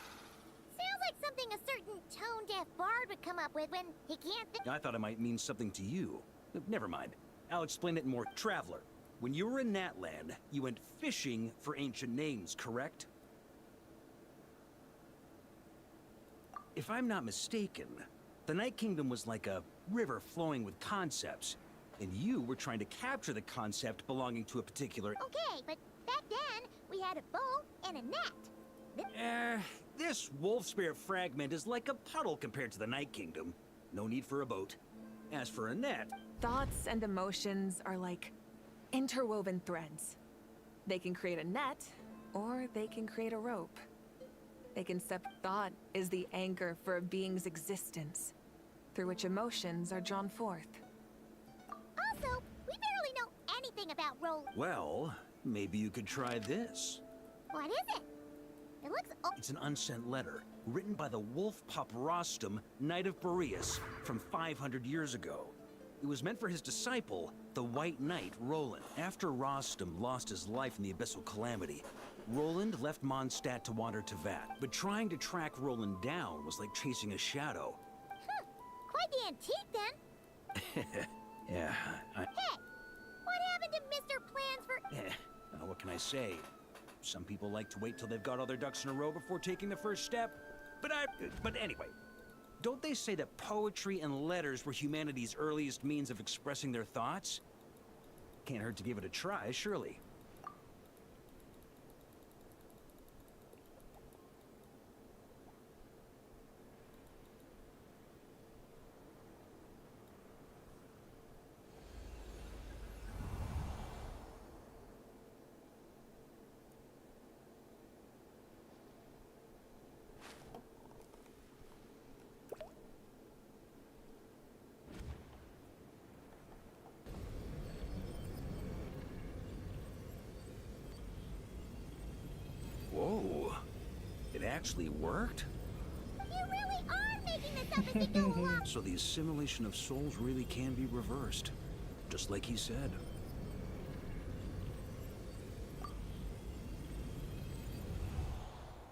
Sounds like something a certain tone-deaf bard would come up with when he can't think. I thought it might mean something to you. Never mind. I'll explain it more. Traveler, when you were in Natland, you went fishing for ancient names, correct? If I'm not mistaken, the Night Kingdom was like a river flowing with concepts, and you were trying to capture the concept belonging to a particular... Okay, but back then, we had a bow and a net. This wolf spirit fragment is like a puddle compared to the Night Kingdom. No need for a boat. As for a net... Thoughts and emotions are like interwoven threads. They can create a net, or they can create a rope. They can thought is the anchor for a being's existence, through which emotions are drawn forth. Also, we barely know anything about Roland. Well, maybe you could try this. What is it? It looks... It's an unsent letter, written by the wolf pup Rostam, Knight of Boreas, from 500 years ago. It was meant for his disciple, the White Knight, Roland. After Rostam lost his life in the Abyssal Calamity, Roland left Mondstadt to wander to Vat. But trying to track Roland down was like chasing a shadow. Quite the antique, then. Yeah, Hey! What happened to Mr. Plans for... what can I say? Some people like to wait till they've got all their ducks in a row before taking the first step. But anyway, don't they say that poetry and letters were humanity's earliest means of expressing their thoughts? Can't hurt to give it a try, surely. Whoa, it actually worked? You really are making this up as you go along! So the assimilation of souls really can be reversed, just like he said.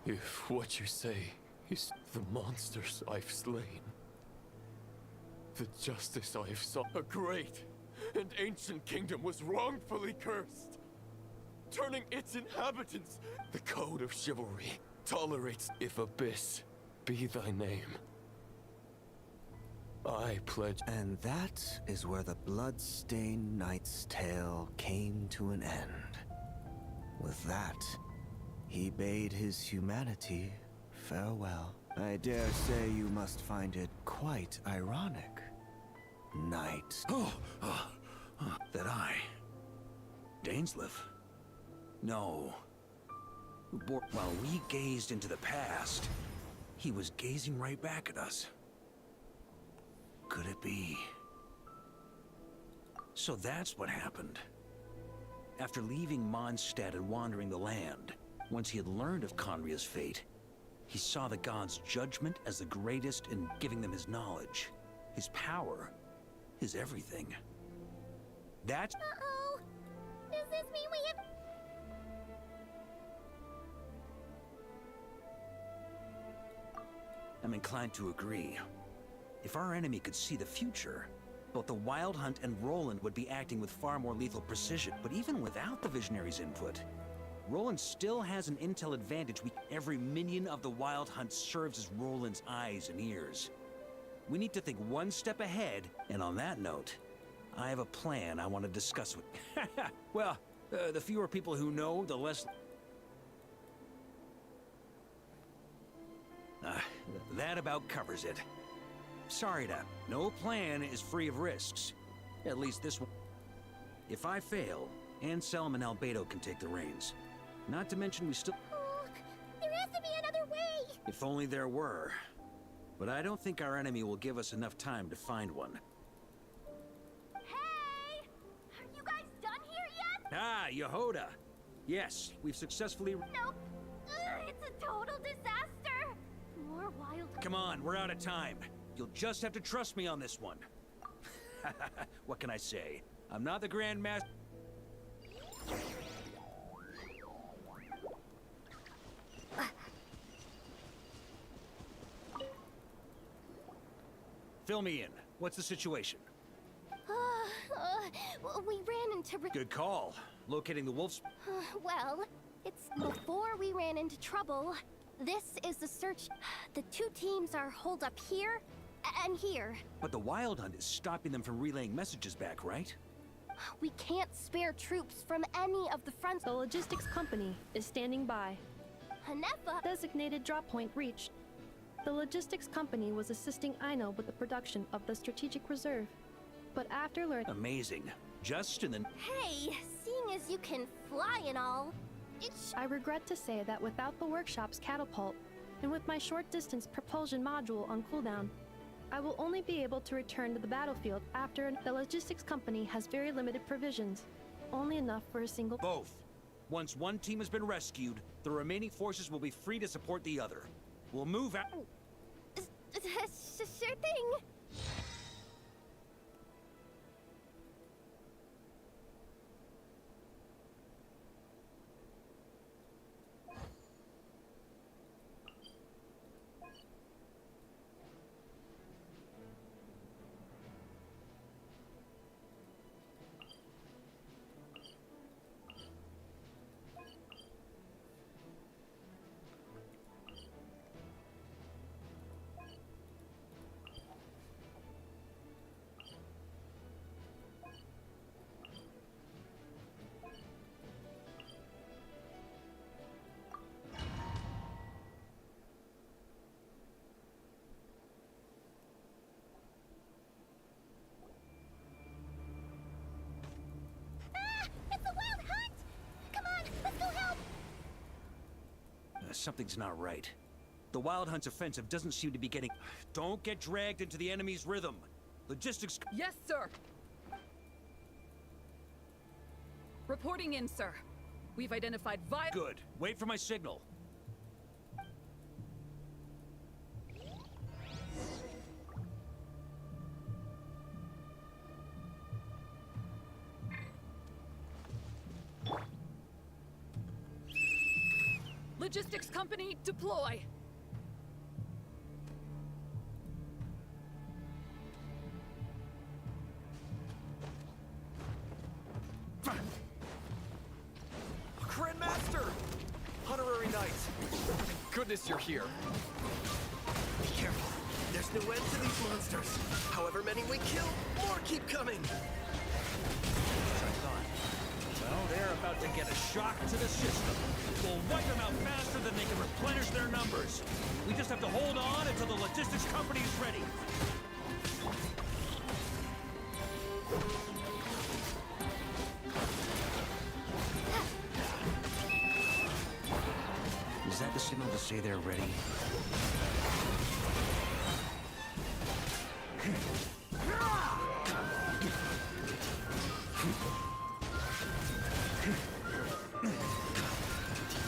If what you say is the monsters I've slain, the justice I have sought, a great and ancient kingdom was wrongfully cursed, turning its inhabitants. The code of chivalry tolerates if abyss be thy name. I pledge. And that is where the blood-stained knight's tale came to an end. With that, he bade his humanity farewell. I dare say you must find it quite ironic, knight. That I... Dainsleif? No. While we gazed into the past, he was gazing right back at us. Could it be? So that's what happened. After leaving Mondstadt and wandering the land, once he had learned of Conria's fate, he saw the gods' judgment as the greatest in giving them his knowledge, his power, his everything. That's... Uh-oh! Does this mean we have... I'm inclined to agree. If our enemy could see the future, both the Wild Hunt and Roland would be acting with far more lethal precision. But even without the Visionary's input, Roland still has an intel advantage. Every minion of the Wild Hunt serves as Roland's eyes and ears. We need to think one step ahead, and on that note, I have a plan I want to discuss with... Well, the fewer people who know, the less... That about covers it. Sorry, no plan is free of risks. At least this one. If I fail, Anselm and Albedo can take the reins. Not to mention we still... Oh, there has to be another way! If only there were. But I don't think our enemy will give us enough time to find one. Hey! Are you guys done here yet? Ah, Yehoda! Yes, we've successfully... Nope. It's a total disaster! More wild... Come on, we're out of time. You'll just have to trust me on this one. What can I say? I'm not the Grand Master... Fill me in. What's the situation? We ran into... Good call. Locating the wolves... Well, it's before we ran into trouble. This is the search. The two teams are holed up here and here. But the Wild Hunt is stopping them from relaying messages back, right? We can't spare troops from any of the fronts. The logistics company is standing by. Hanefa! Designated drop point reached. The logistics company was assisting Aino with the production of the strategic reserve. But after learning... Amazing. Just in the... Hey, seeing as you can fly and all, I regret to say that without the workshop's catapult, and with my short-distance propulsion module on cooldown, I will only be able to return to the battlefield after the logistics company has very limited provisions. Only enough for a single... Both. Once one team has been rescued, the remaining forces will be free to support the other. We'll move out... Sure thing. Something's not right. The Wild Hunt's offensive doesn't seem to be getting... Don't get dragged into the enemy's rhythm. Logistics... Yes, sir. Reporting in, sir. We've identified Good. Wait for my signal. Logistics company, deploy! Grandmaster! Honorary Knight! Thank goodness you're here. Be careful. There's no end to these monsters. However many we kill, more keep coming. Well, they're about to get a shock to the system. We'll wipe them out faster than they can replenish their numbers. We just have to hold on until the logistics company is ready. Is that the signal to say they're ready?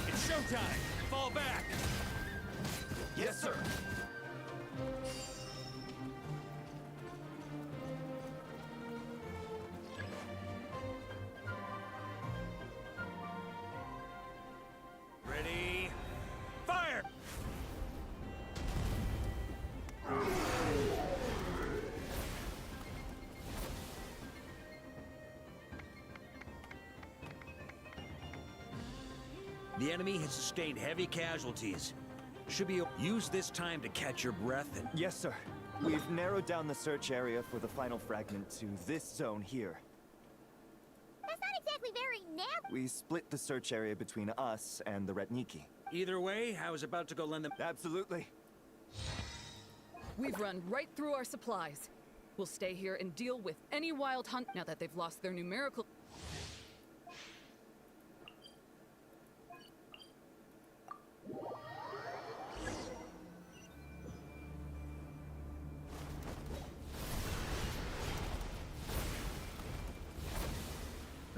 It's showtime! Fall back! Yes, sir. Ready? Fire! The enemy has sustained heavy casualties. Should be use this time to catch your breath and... Yes, sir. We've narrowed down the search area for the final fragment to this zone here. That's not exactly very narrow. We split the search area between us and the Retniki. Either way, I was about to go lend them... Absolutely. We've run right through our supplies. We'll stay here and deal with any wild hunt now that they've lost their numerical...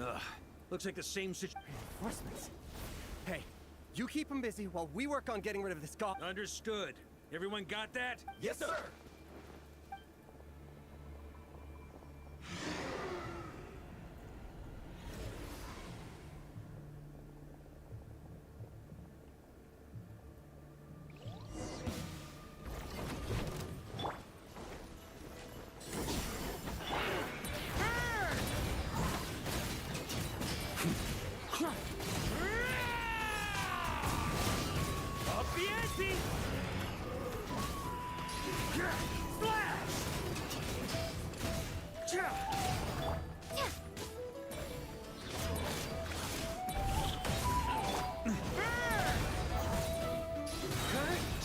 Ugh. Looks like the same situation. Reinforcements. Hey, you keep them busy while we work on getting rid of this guy. Understood. Everyone got that? Yes, sir. Up the ante! Splash!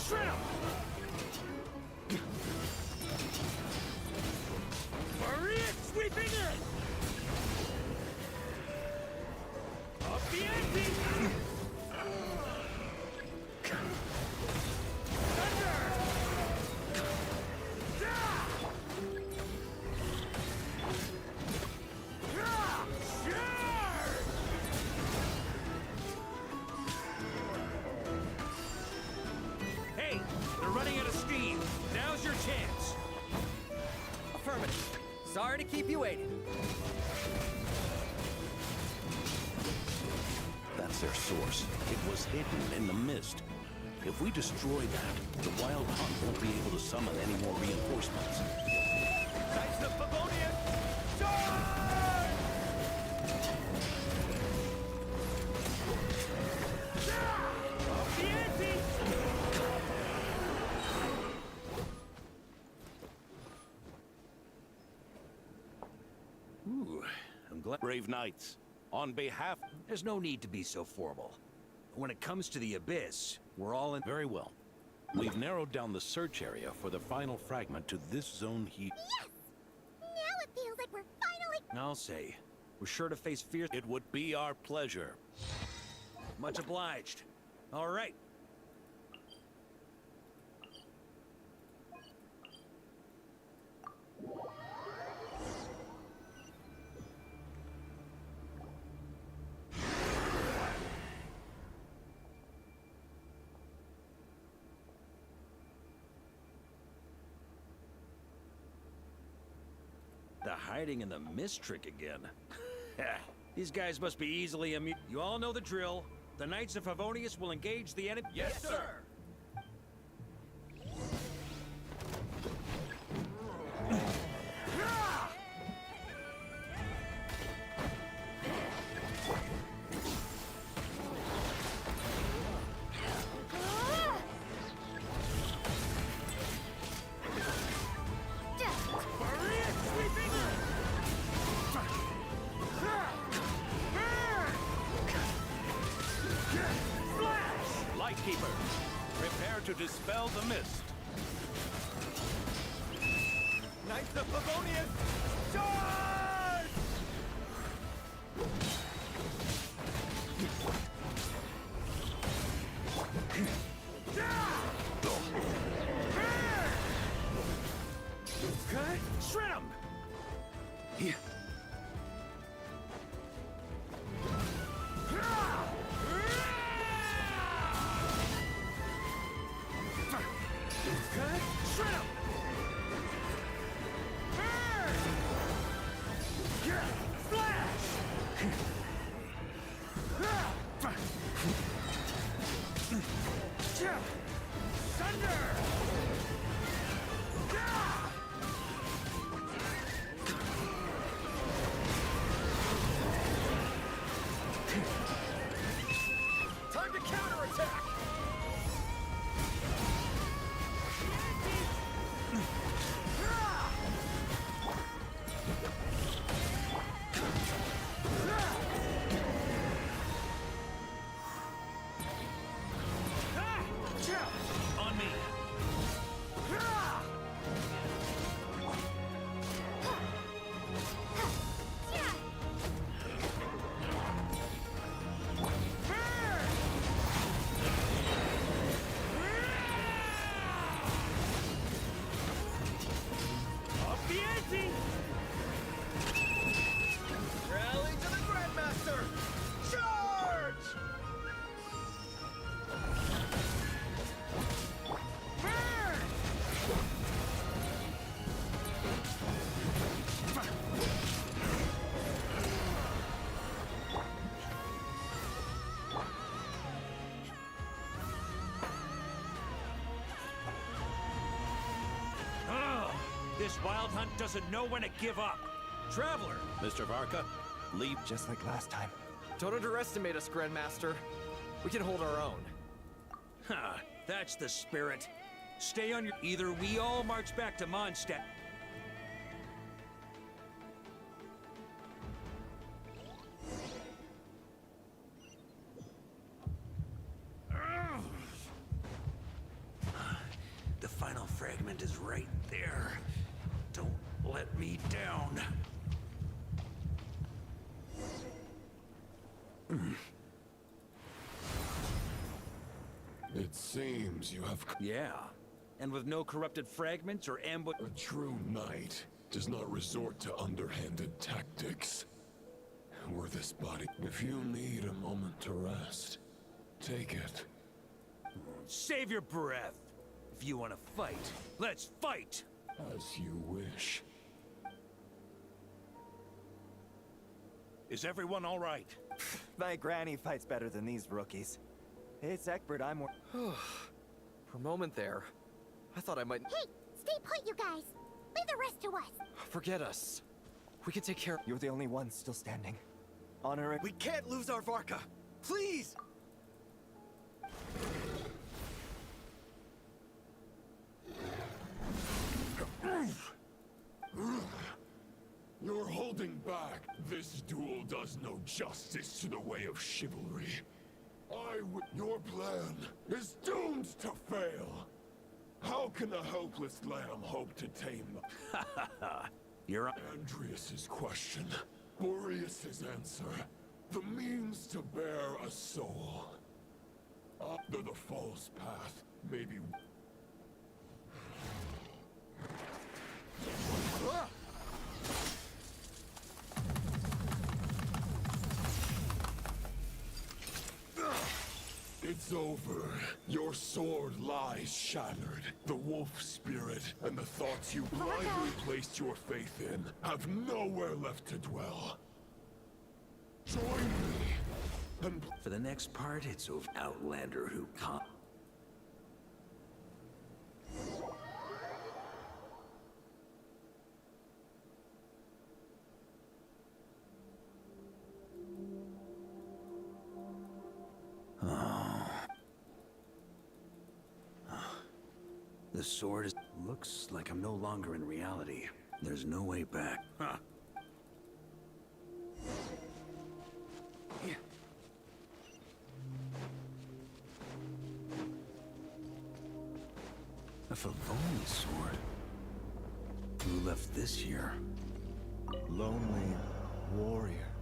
Shrimp! Maria sweeping in! Up the ante! Hey, they're running out of steam. Now's your chance. Affirmative. Sorry to keep you waiting. That's their source. It was hidden in the mist. If we destroy that, the Wild Hunt won't be able to summon any more reinforcements. Knights of Favonian, Up the ante! Ooh, I'm glad. Brave Knights, on behalf... There's no need to be so formal. When it comes to the Abyss, we're all in... Very well. We've narrowed down the search area for the final fragment to this zone here. Yes! Now it feels like we're finally... I'll say, we're sure to face fierce... It would be our pleasure. Much obliged. All right, The hiding in the mist trick again. These guys must be easily amused. You all know the drill. The Knights of Favonius will engage the enemy. Yes, sir! Lightkeeper, prepare to dispel the mist. Knights of Favonius, charge! Okay, shred 'em! Here. Okay, shred 'em! Time to counterattack! On me. Up the ante! Rally to the Grandmaster! Charge! Ugh, this wild hunt doesn't know when to give up. Traveler! Mr. Varka, leave. Just like last time. Don't underestimate us, Grandmaster. We can hold our own. Ha, that's the spirit. Stay on your... Either we all march back to Mondstadt... The final fragment is right there. Don't let me down. It seems you have... Yeah, and with no corrupted fragments or ambush... A true knight does not resort to underhanded tactics. Were this body... If you need a moment to rest, take it. Save your breath. If you want to fight, let's fight! As you wish. Is everyone all right? My granny fights better than these rookies. It's Egbert I'm... For a moment there, I thought I might... Hey, stay put, you guys. Leave the rest to us. Forget us. We can take care... You're the only one still standing. Honor it. We can't lose our Varka! Please! You're holding back. This duel does no justice to the way of chivalry. Your plan is doomed to fail. How can a helpless lamb hope to tame? You're... Andreas's question, Boreas's answer, the means to bear a soul. After the false path, maybe... It's over. over. Your sword lies shattered. The wolf spirit and the thoughts you blindly placed your faith in have nowhere left to dwell. Join me, and For the next part, it's of Outlander who can't. The sword looks like I'm no longer in reality. There's no way back. Huh. A Favoni sword. Who left this here? Lonely warrior.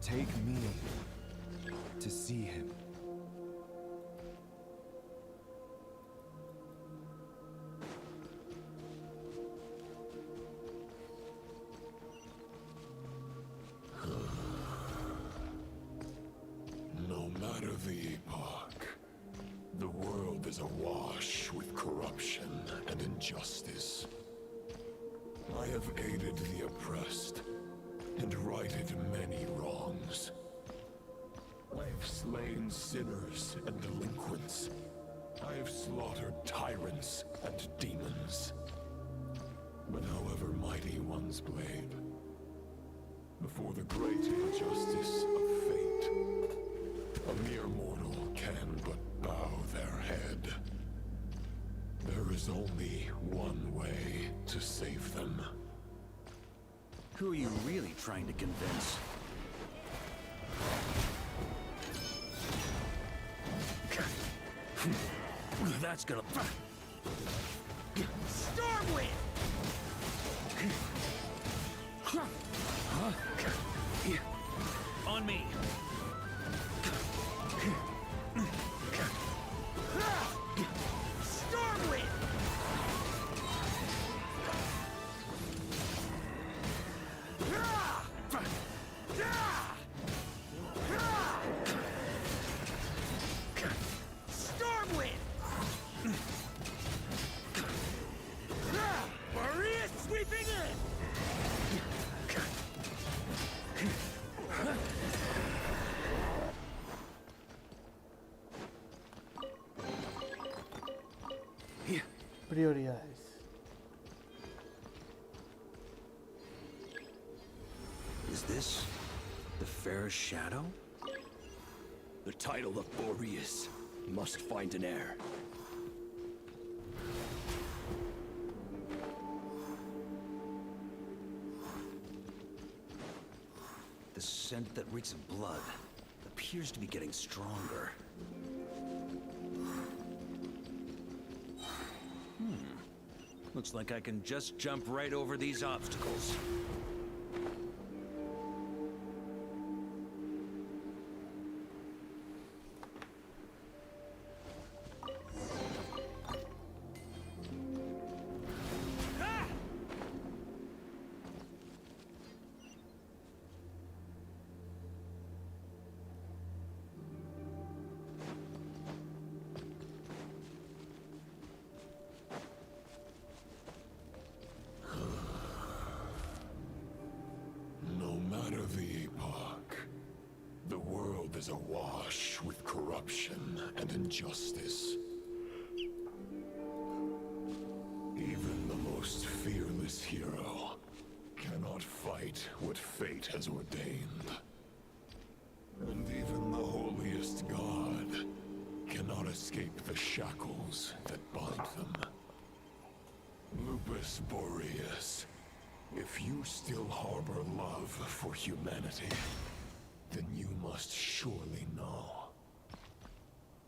Take me to see him. no matter the epoch, the world is awash with corruption and injustice. I have aided the oppressed and righted many wrongs. I have slain sinners and delinquents. I have slaughtered tyrants and demons. But however mighty one's blade, before the great injustice of fate, a mere mortal can but bow their head. There is only one way to save them. Who are you really trying to convince? That's gonna... Stormwind! On me! Stormwind! Stormwind! Maria sweeping in! Prioridades. Is this the fairest shadow? The title of Boreas must find an heir. The scent that reeks of blood appears to be getting stronger. Looks like I can just jump right over these obstacles. No matter the epoch, the world is awash with corruption and injustice. Even the most fearless hero cannot fight what fate has ordained. And even the holiest god cannot escape the shackles that bind them. Lupus Boreas, if you still harbor love for humanity, then you must surely know.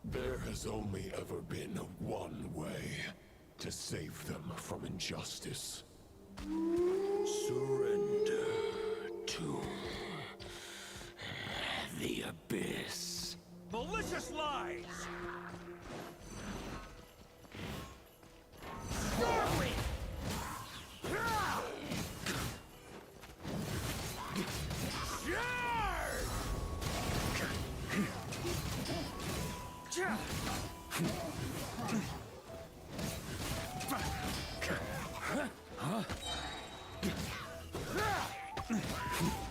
There has only ever been one way to save them from injustice. Surrender to the abyss. Malicious lies! Stormwind!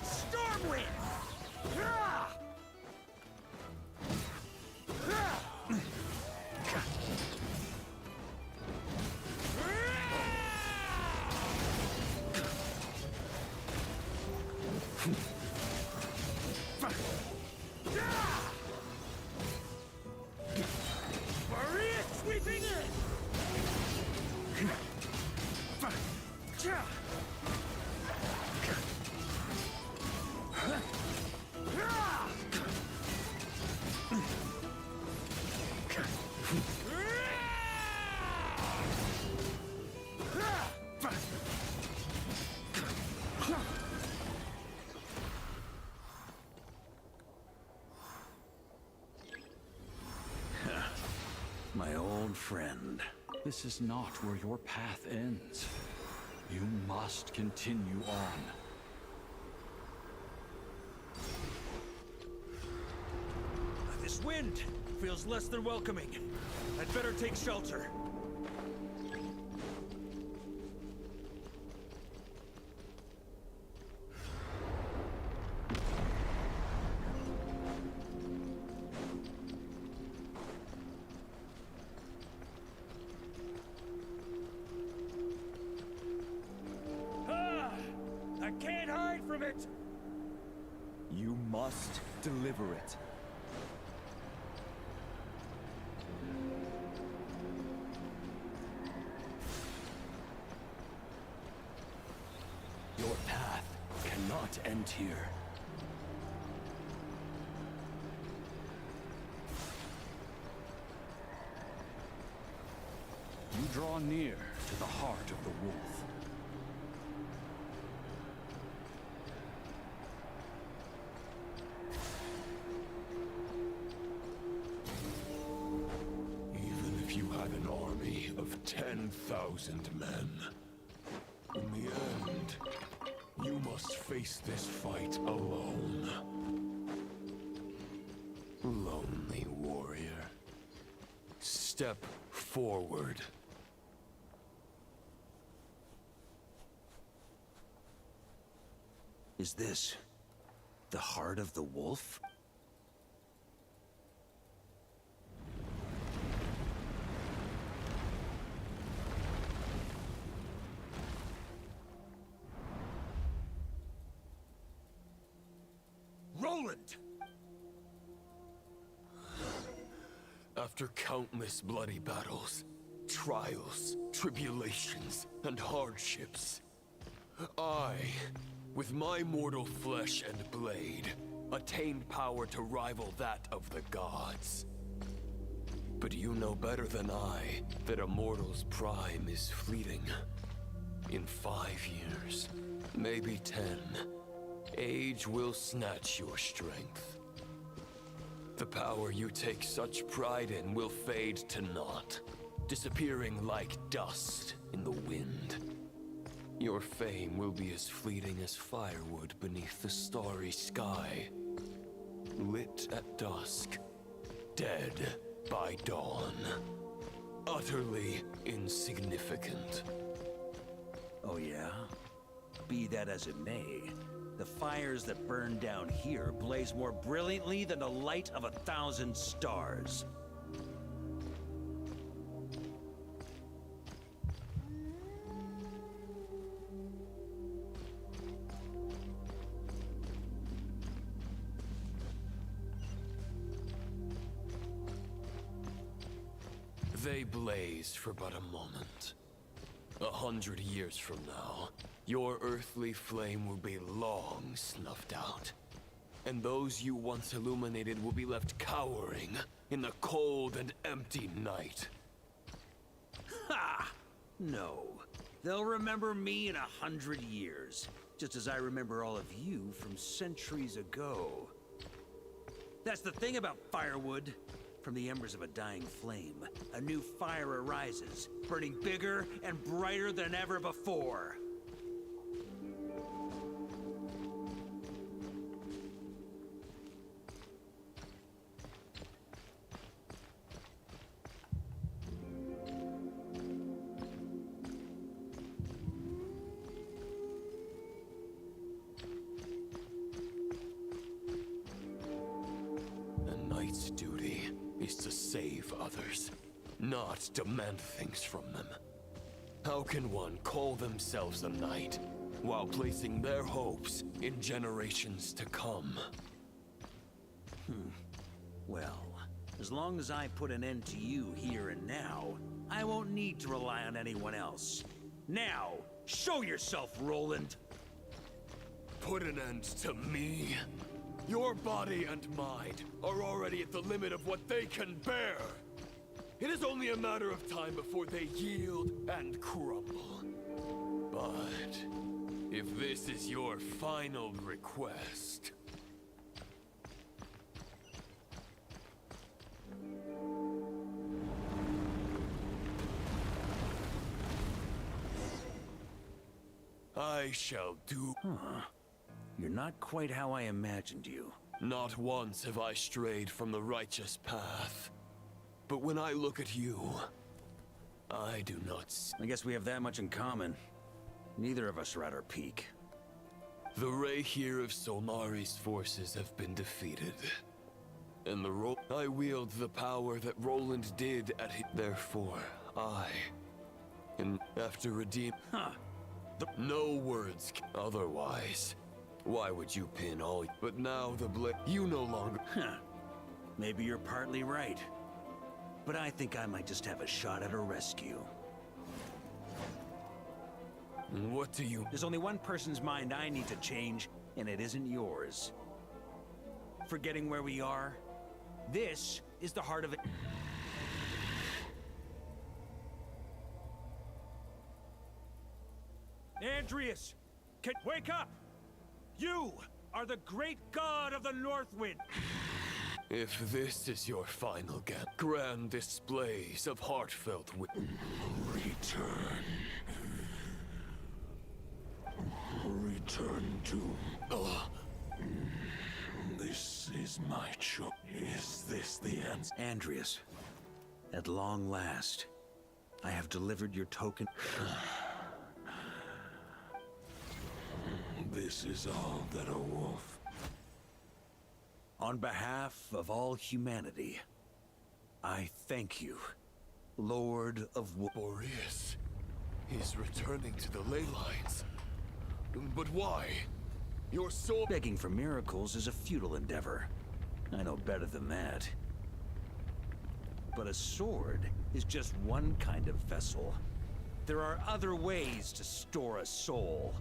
Stormwind! Maria sweeping in! My old friend. This is not where your path ends. You must continue on. This wind feels less than welcoming. I'd better take shelter. I can't hide from it! You must deliver it. Your path cannot end here. You draw near to the heart of the wolf. Even if you had an army of 10,000 men, in the end, you must face this fight alone. Lonely warrior. Step forward. Is this the heart of the wolf? Roland! After countless bloody battles, trials, tribulations, and hardships, I, with my mortal flesh and blade, attained power to rival that of the gods. But you know better than I that a mortal's prime is fleeting. In 5 years, maybe 10, age will snatch your strength. The power you take such pride in will fade to naught, disappearing like dust in the wind. Your fame will be as fleeting as firewood beneath the starry sky, lit at dusk, dead by dawn, utterly insignificant. Oh yeah? Be that as it may, the fires that burn down here blaze more brilliantly than the light of 1,000 stars. They blaze for but a moment. 100 years from now, your earthly flame will be long snuffed out. And those you once illuminated will be left cowering in the cold and empty night. Ha! No. They'll remember me in 100 years, just as I remember all of you from centuries ago. That's the thing about firewood. From the embers of a dying flame, a new fire arises, burning bigger and brighter than ever before. is to save others, not demand things from them. How can one call themselves a knight while placing their hopes in generations to come? Well, as long as I put an end to you here and now, I won't need to rely on anyone else. Now, show yourself, Roland! Put an end to me? Your body and mind are already at the limit of what they can bear. It is only a matter of time before they yield and crumble. But if this is your final request... I shall do... You're not quite how I imagined you. Not once have I strayed from the righteous path. But when I look at you, I do not see... I guess we have that much in common. Neither of us are at our peak. The ray here of Solmari's forces have been defeated. And I wield the power that Roland did at his... Therefore, and after redeem... No words otherwise. Why would you pin all... But now the you no longer... Maybe you're partly right. But I think I might just have a shot at a rescue. What do you... There's only one person's mind I need to change, and it isn't yours. Forgetting where we are? This is the heart of it. Andreas! Wake up! You are the great god of the Northwind! If this is your final grand displays of heartfelt Return. Return to... This is my choice. Is this the answer? Andreas, at long last, I have delivered your token. This is all that a wolf... On behalf of all humanity, I thank you, Lord of Boreas is returning to the ley lines. But why? Your soul... Begging for miracles is a futile endeavor. I know better than that. But a sword is just one kind of vessel. There are other ways to store a soul.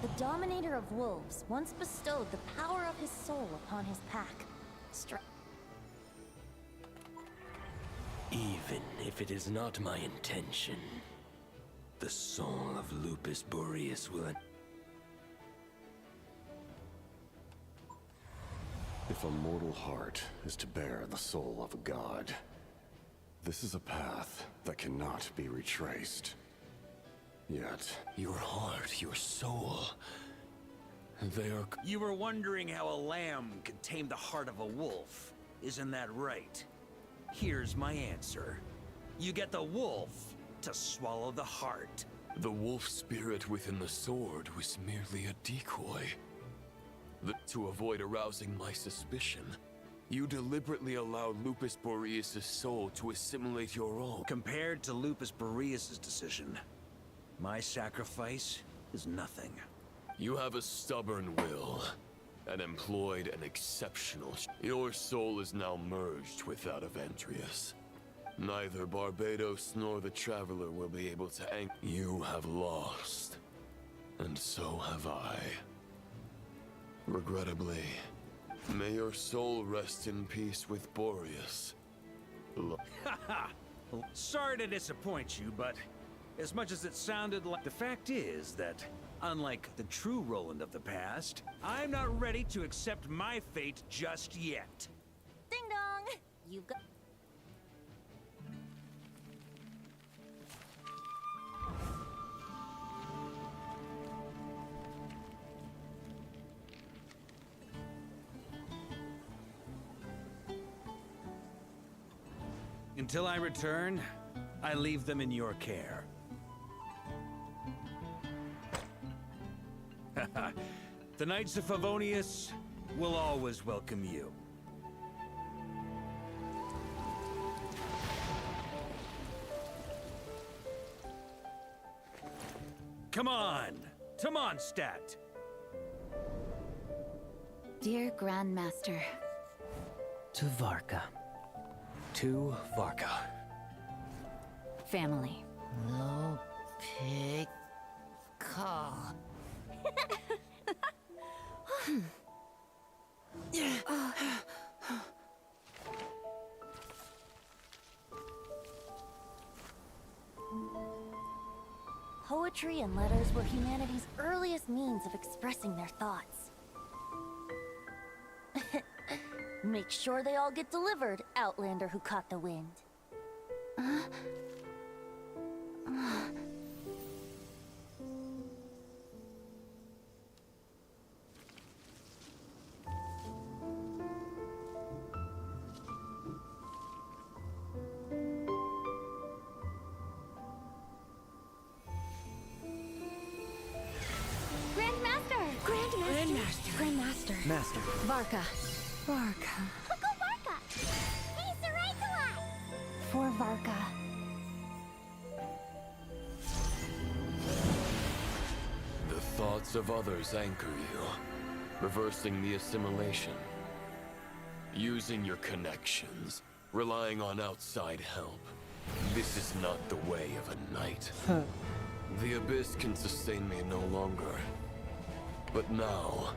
The Dominator of Wolves once bestowed the power of his soul upon his pack. Even if it is not my intention, the soul of Lupus Boreas will... If a mortal heart is to bear the soul of a god, this is a path that cannot be retraced. Yet... Your heart, your soul... They are... You were wondering how a lamb could tame the heart of a wolf. Isn't that right? Here's my answer. You get the wolf to swallow the heart. The wolf spirit within the sword was merely a decoy. To avoid arousing my suspicion, you deliberately allowed Lupus Boreas' soul to assimilate your own. Compared to Lupus Boreas' decision, my sacrifice is nothing. You have a stubborn will, and employed an exceptional... Your soul is now merged with that of Andreas. Neither Barbados nor the Traveler will be able to You have lost, and so have I. Regrettably, may your soul rest in peace with Boreas. Haha! Sorry to disappoint you, but as much as it sounded like... The fact is that, unlike the true Roland of the past, I'm not ready to accept my fate just yet. Ding dong! You got... Until I return, I leave them in your care. The Knights of Favonius will always welcome you. Come on, to Mondstadt. Dear Grandmaster. To Varka. To Varka. Family. No pig call. Poetry and letters were humanity's earliest means of expressing their thoughts. Make sure they all get delivered, Outlander who caught the wind. Grandmaster. Master. Varka. Varka. He's the right to us. For Varka. The thoughts of others anchor you, reversing the assimilation. Using your connections, relying on outside help. This is not the way of a knight. The Abyss can sustain me no longer. But now,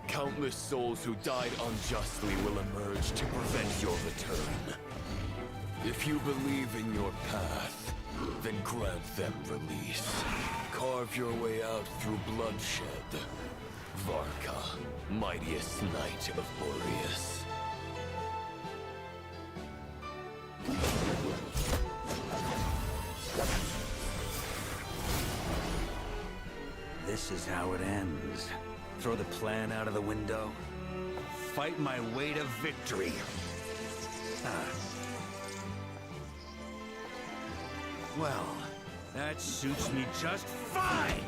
countless souls who died unjustly will emerge to prevent your return. If you believe in your path, then grant them release. Carve your way out through bloodshed. Varka, mightiest knight of Boreas. This is how it ends. Throw the plan out of the window. Fight my way to victory. Well, that suits me just fine!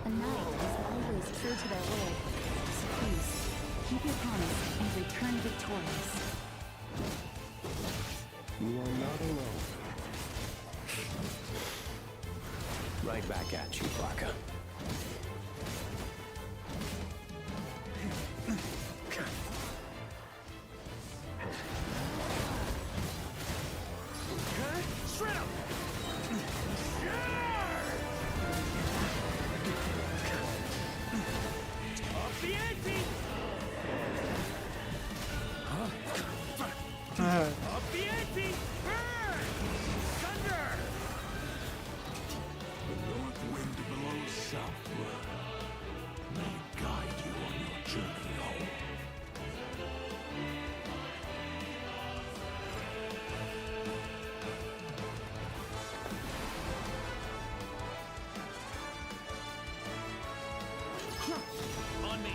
A knight is always true to their word. So please, keep your promise and return victorious. You are not alone. Right back at you, Varka. Shred him! Up the ante! Up the ante! Burn! Thunder! The north wind blows southward. May it guide you on your journey home. On me!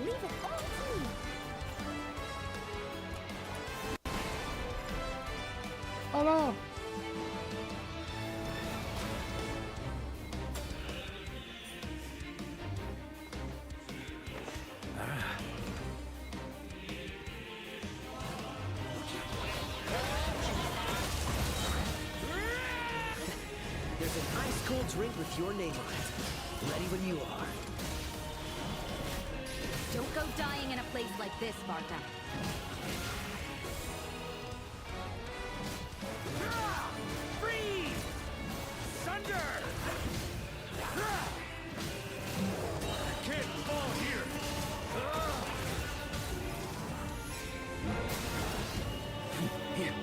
Leave it all to me. Oh no! There's an ice-cold drink with your name on it. Ready when you are. Don't go dying in a place like this, Varka. Freeze! Thunder! Can't fall here! Here.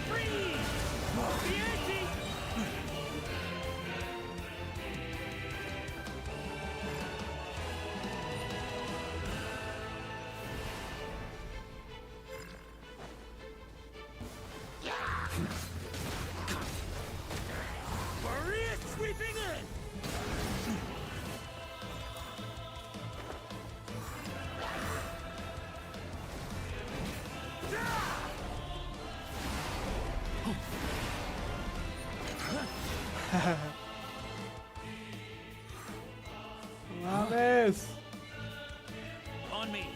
Freeze! The ante! Mames. On me.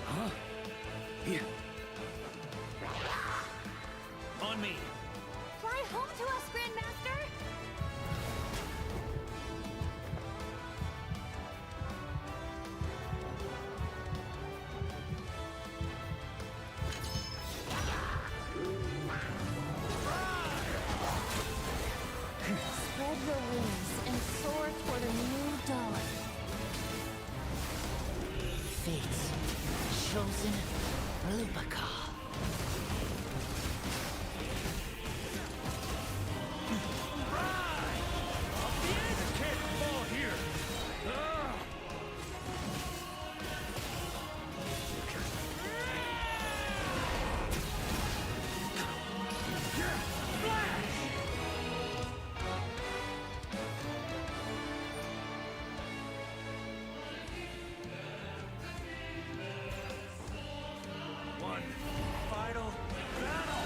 Huh? Here. On me. Fly home to us, Grandmaster! Spread your wings and soar toward a new dawn. Fate's chosen Rubicon. One final battle.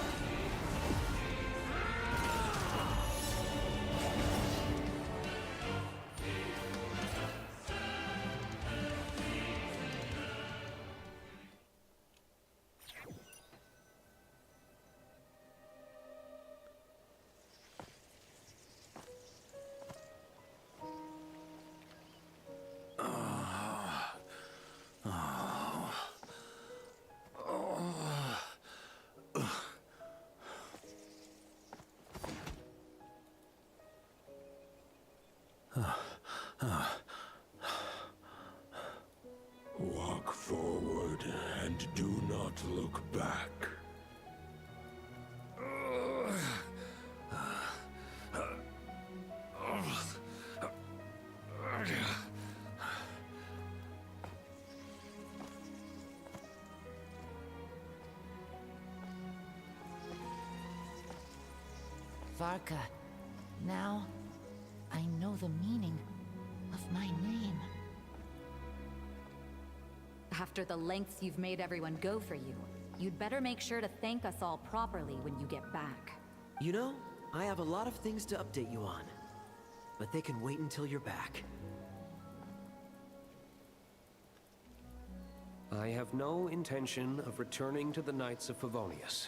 Walk forward and do not look back. Varka, now I know the meaning of my name. After the lengths you've made everyone go for you, you'd better make sure to thank us all properly when you get back. You know, I have a lot of things to update you on. But they can wait until you're back. I have no intention of returning to the Knights of Favonius.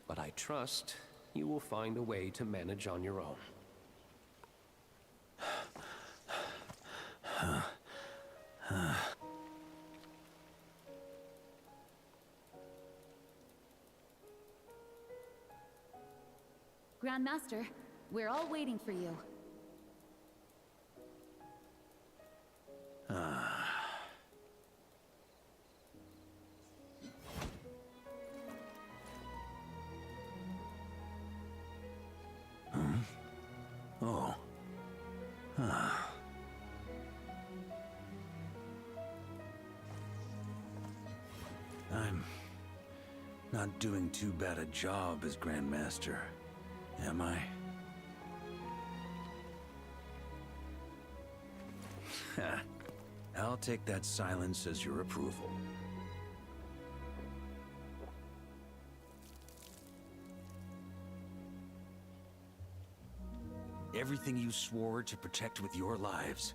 But I trust you will find a way to manage on your own. Grandmaster, we're all waiting for you. Oh. I'm not doing too bad a job as Grandmaster, am I? I'll take that silence as your approval. Everything you swore to protect with your lives,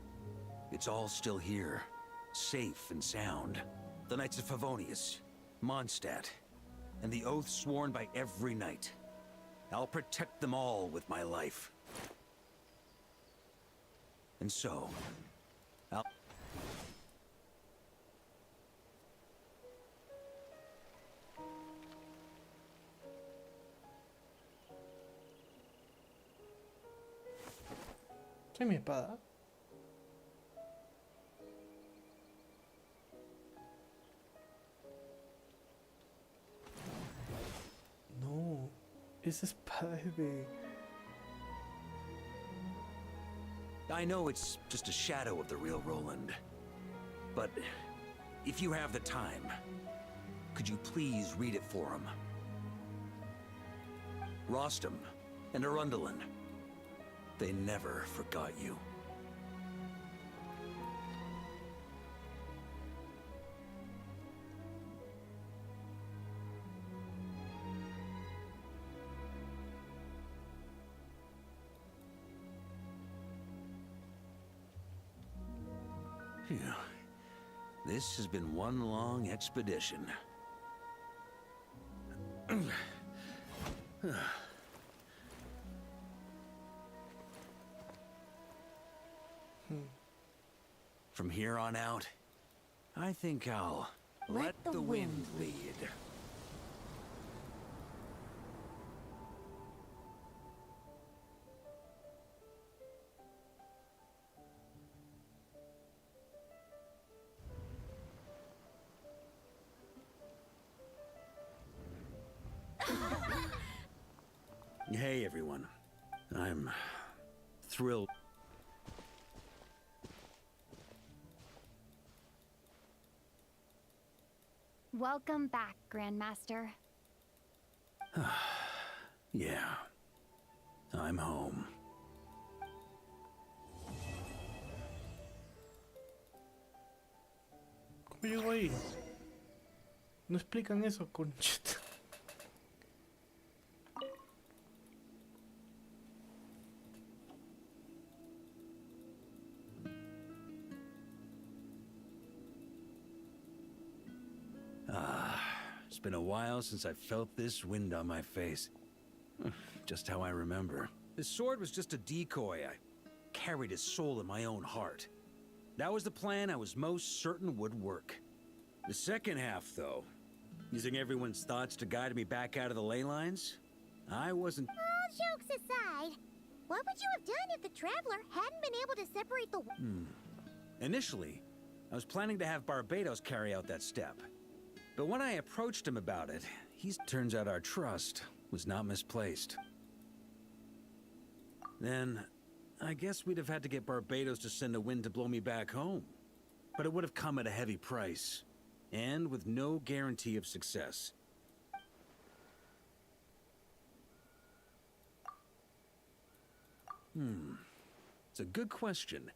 it's all still here, safe and sound. The Knights of Favonius, Mondstadt, and the oath sworn by every knight. I'll protect them all with my life. And so, I'll... Soy mi espada. No, esa espada es de... I know it's just a shadow of the real Roland. But if you have the time, could you please read it for him? Rostam and Arundelen. They never forgot you. Phew. This has been one long expedition. From here on out, I think I'll let the wind lead. Hey, everyone. I'm thrilled. Welcome back, Grandmaster. Yeah. I'm home. ¿Cómo llegó ahí? No explican eso, conchita. It's been a while since I felt this wind on my face. Just how I remember. His sword was just a decoy. I carried his soul in my own heart. That was the plan I was most certain would work. The second half, though, using everyone's thoughts to guide me back out of the ley lines, I wasn't... All jokes aside, what would you have done if the Traveler hadn't been able to separate the... Initially, I was planning to have Barbados carry out that step. But when I approached him about it, turns out our trust was not misplaced. Then, I guess we'd have had to get Barbados to send a wind to blow me back home. But it would have come at a heavy price, and with no guarantee of success. It's a good question.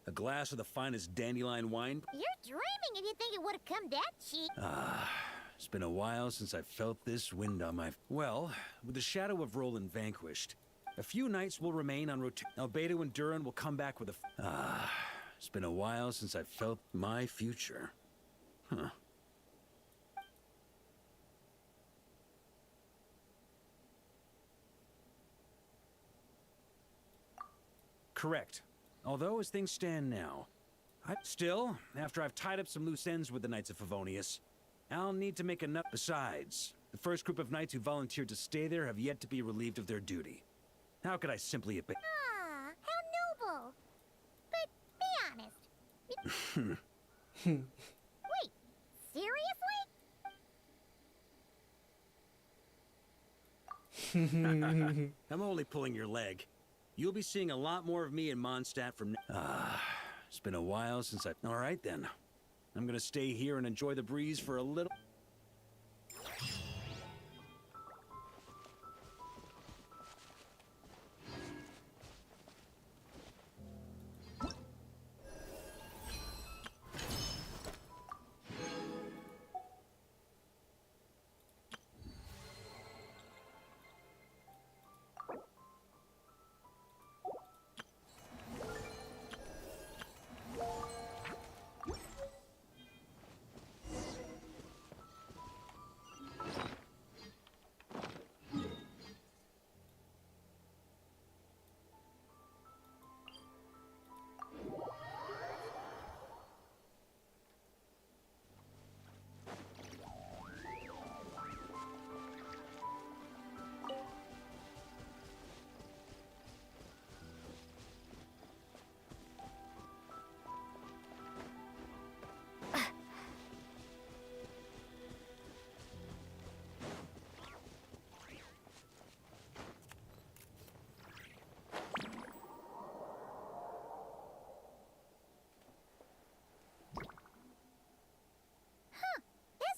A glass of the finest dandelion wine? You're dreaming if you think it would have come that cheap. It's been a while since I felt this wind on my... Well, with the shadow of Roland vanquished, a few knights will remain on rotation. Albedo and Duran will come back with a... It's been a while since I felt my future. Huh. Correct. Although, as things stand now, still, after I've tied up some loose ends with the Knights of Favonius, I'll need to make enough. Besides, the first group of knights who volunteered to stay there have yet to be relieved of their duty. How could I simply abandon? Ah, how noble. But be honest. Wait, seriously? I'm only pulling your leg. You'll be seeing a lot more of me in Mondstadt from... it's been a while since I... All right, then. I'm gonna stay here and enjoy the breeze for a little...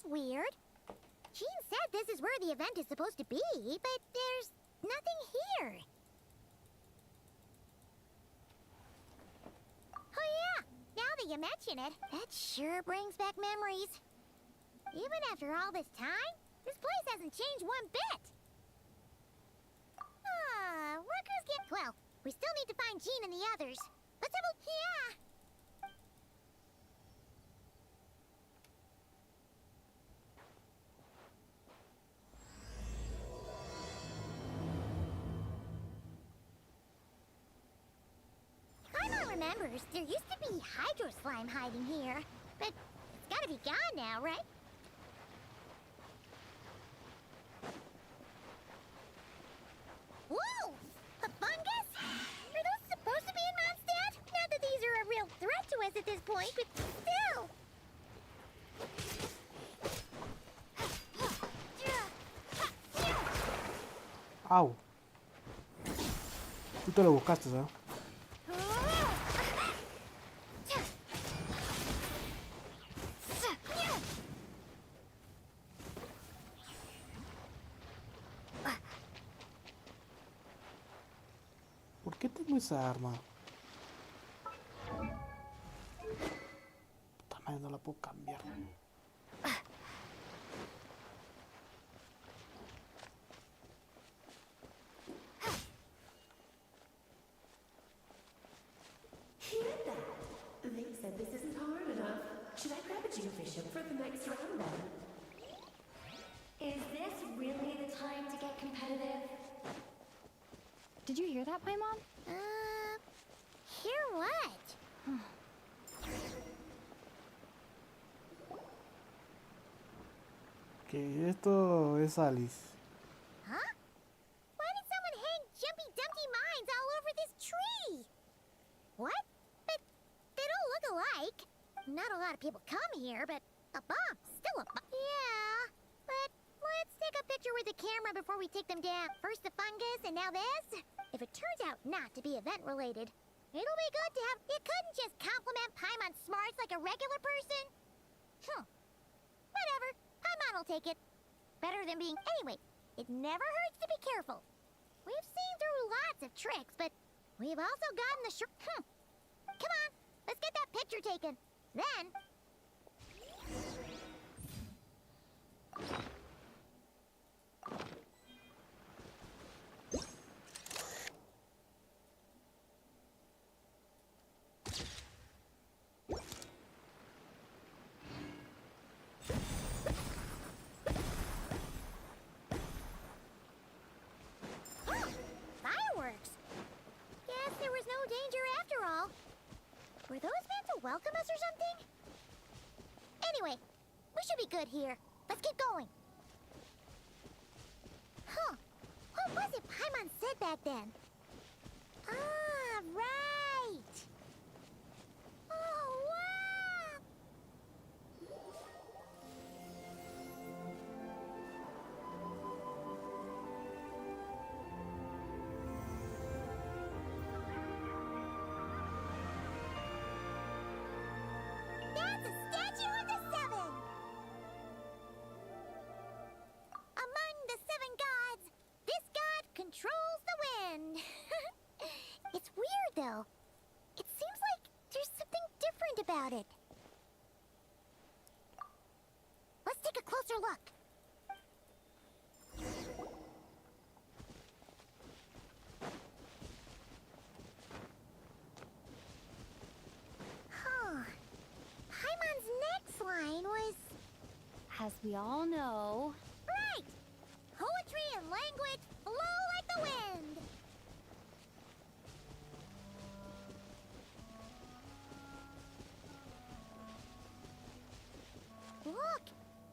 Weird. Jean said this is where the event is supposed to be, but there's nothing here. you mention it, that sure brings back memories. Even after all this time, this place hasn't changed one bit. Workers get... Well, we still need to find Jean and the others. Let's have a... Yeah! Paimon remembers there used to be hydro slime hiding here, but it's gotta be gone now, right? Whoa! A fungus? Are those supposed to be in Mondstadt? Not that these are a real threat to us at this point, but still! Au. Tú te lo buscaste, ¿sabes? ¿Por qué tengo esa arma? Puta madre, no la puedo cambiar. Hear that? They said this isn't hard enough. Should I grab a Geofisham for the next round then? Is this really the time to get competitive? Did you hear that, Paimon? Hear what? Que esto es Alice. Huh? Why did someone hang Jumpy Dumpty mines all over this tree? What? But they don't look alike. Not a lot of people come here, but a bomb, still a bomb. Yeah, but let's take a picture with the camera before we take them down. First the fungus, and now this? If it turns out not to be event-related, it'll be good to have... You couldn't just compliment Paimon's smarts like a regular person? Whatever. Paimon will take it. Better than being... Anyway, it never hurts to be careful. We've seen through lots of tricks, but we've also gotten the Come on, let's get that picture taken. Then... Fireworks! Guess there was no danger after all. Were those meant to welcome us or something? Anyway, we should be good here. Let's keep going. Huh. What was it Paimon said back then? Ah, right! Oh, wow! That's a statue of the Seven! Among the seven gods, this god controls the wind. It's weird, though. It seems like there's something different about it. Let's take a closer look. Huh. Paimon's next line was... As we all know... Right! Poetry and language flow like the wind! Look!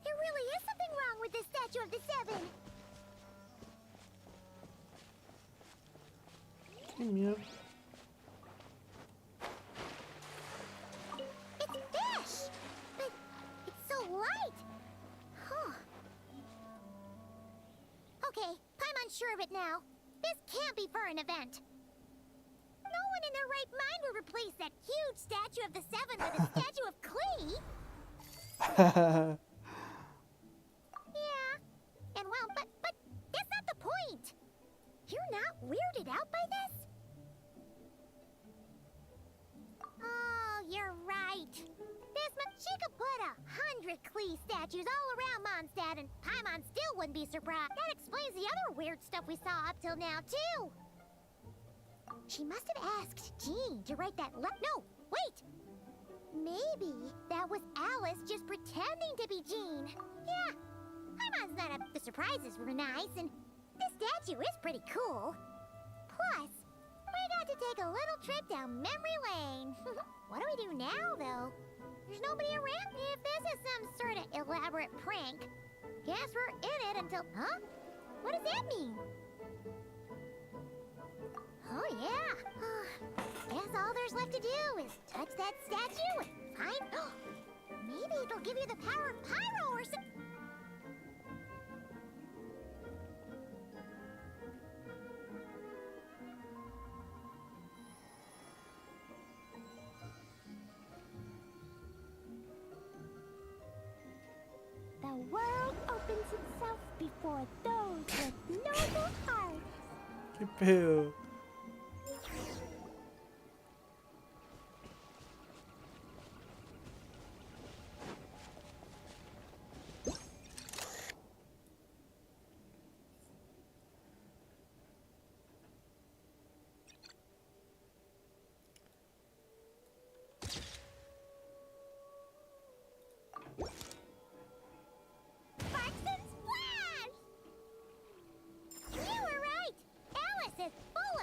There really is something wrong with this statue of the Seven! Qué mierda. It's fish! But it's so light! Huh. Okay, Paimon's sure of it now. This can't be for an event. No one in their right mind would replace that huge statue of the Seven with a statue of clay! Yeah. And well, but that's not the point! You're not weirded out by this? Oh, you're right. 100 Klee statues all around Mondstadt, and Paimon still wouldn't be surprised. That explains the other weird stuff we saw up till now, too. She must have asked Jean to write that No, wait! Maybe that was Alice just pretending to be Jean. Yeah, Paimon's not up. The surprises were nice, and this statue is pretty cool. Plus, we got to take a little trip down memory lane. What do we do now, though? There's nobody around. If this is some sort of elaborate prank, guess we're in it until... Huh? What does that mean? Oh, yeah. Guess all there's left to do is touch that statue and find... Maybe it'll give you the power of Pyro or some... The world opens itself before those with noble hearts. ¿Qué pedo?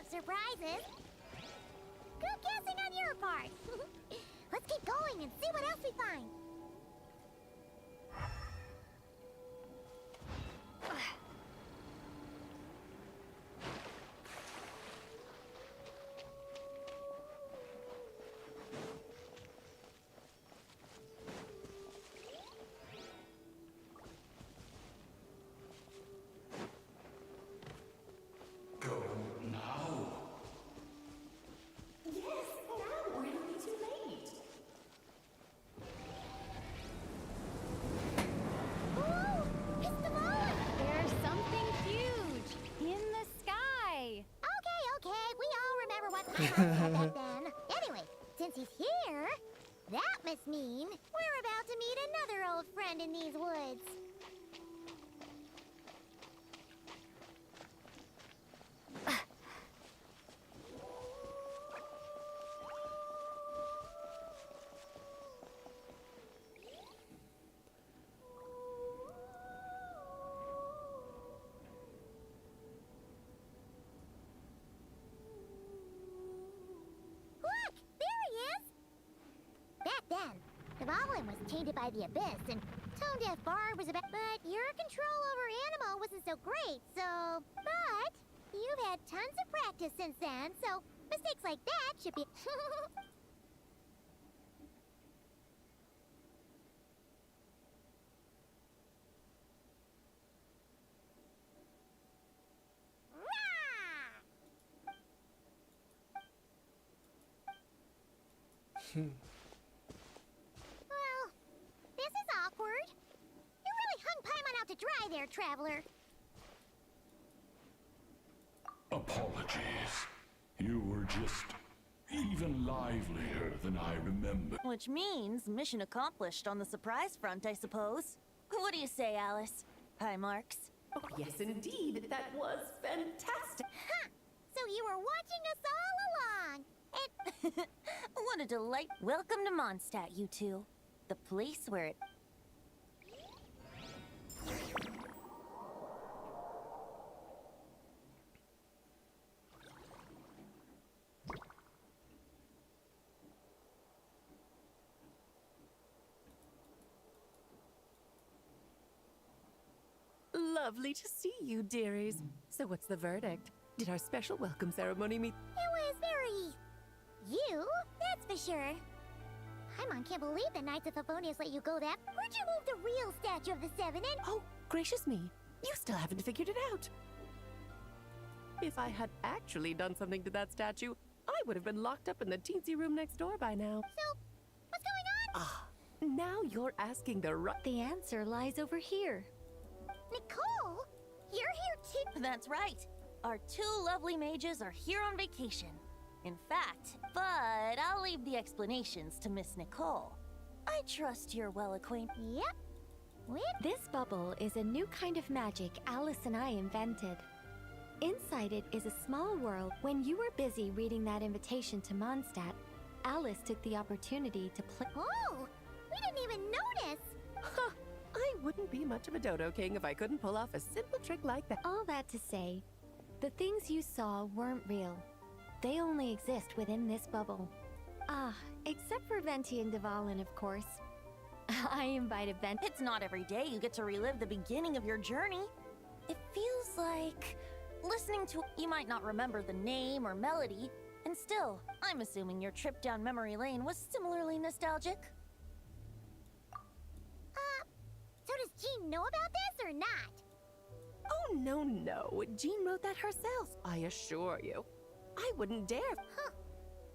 Surprises. Good guessing on your part. Let's keep going and see what else we find. Back then. Anyway, since he's here, that must mean we're about to meet another old friend in these woods. Tainted by the Abyss, and Tone Deaf Bard was about... But your control over Animo wasn't so great, so... But you've had tons of practice since then, so mistakes like that should be... Dry there, traveler. Apologies. You were just even livelier than I remember. Which means mission accomplished on the surprise front, I suppose. What do you say, Alice? Hi, Marks. Oh, yes, indeed. That was fantastic. Ha! So you were watching us all along. And... What a delight. Welcome to Mondstadt, you two. The place where it... Lovely to see you, dearies. So what's the verdict? Did our special welcome ceremony meet? It was very... you, that's for sure. Paimon can't believe the Knights of Favonius let you go that... Where'd you move the real statue of the Seven in? Oh, gracious me. You still haven't figured it out. If I had actually done something to that statue, I would have been locked up in the teensy room next door by now. So, what's going on? Ah, now you're asking the right... The answer lies over here. Nicole, you're here too? That's right. Our two lovely mages are here on vacation. In fact, but I'll leave the explanations to Miss Nicole. I trust you're well acquainted. Yep. This bubble is a new kind of magic Alice and I invented. Inside it is a small world. When you were busy reading that invitation to Mondstadt, Alice took the opportunity to play. Oh, we didn't even notice. Huh. I wouldn't be much of a Dodo King if I couldn't pull off a simple trick like that. All that to say, the things you saw weren't real. They only exist within this bubble. Except for Venti and Dvalin, of course. I invited Venti. It's not every day you get to relive the beginning of your journey. It feels like listening to. You might not remember the name or melody, and still, I'm assuming your trip down memory lane was similarly nostalgic. So does Jean know about this or not? Oh, no. Jean wrote that herself, I assure you. I wouldn't dare. Huh.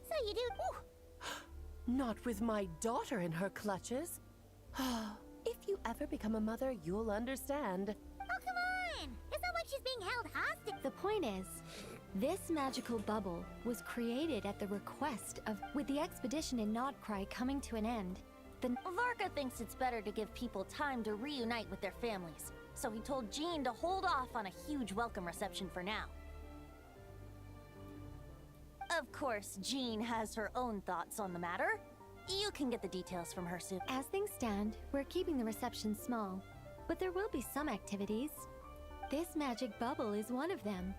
So you do. Not with my daughter in her clutches. If you ever become a mother, you'll understand. Oh, come on! It's not like she's being held hostage. The point is, this magical bubble was created at the request of, with the expedition in Nodcry coming to an end. Varka thinks it's better to give people time to reunite with their families, so he told Jean to hold off on a huge welcome reception for now. Of course, Jean has her own thoughts on the matter. You can get the details from her soon. As things stand, we're keeping the reception small, but there will be some activities. This magic bubble is one of them.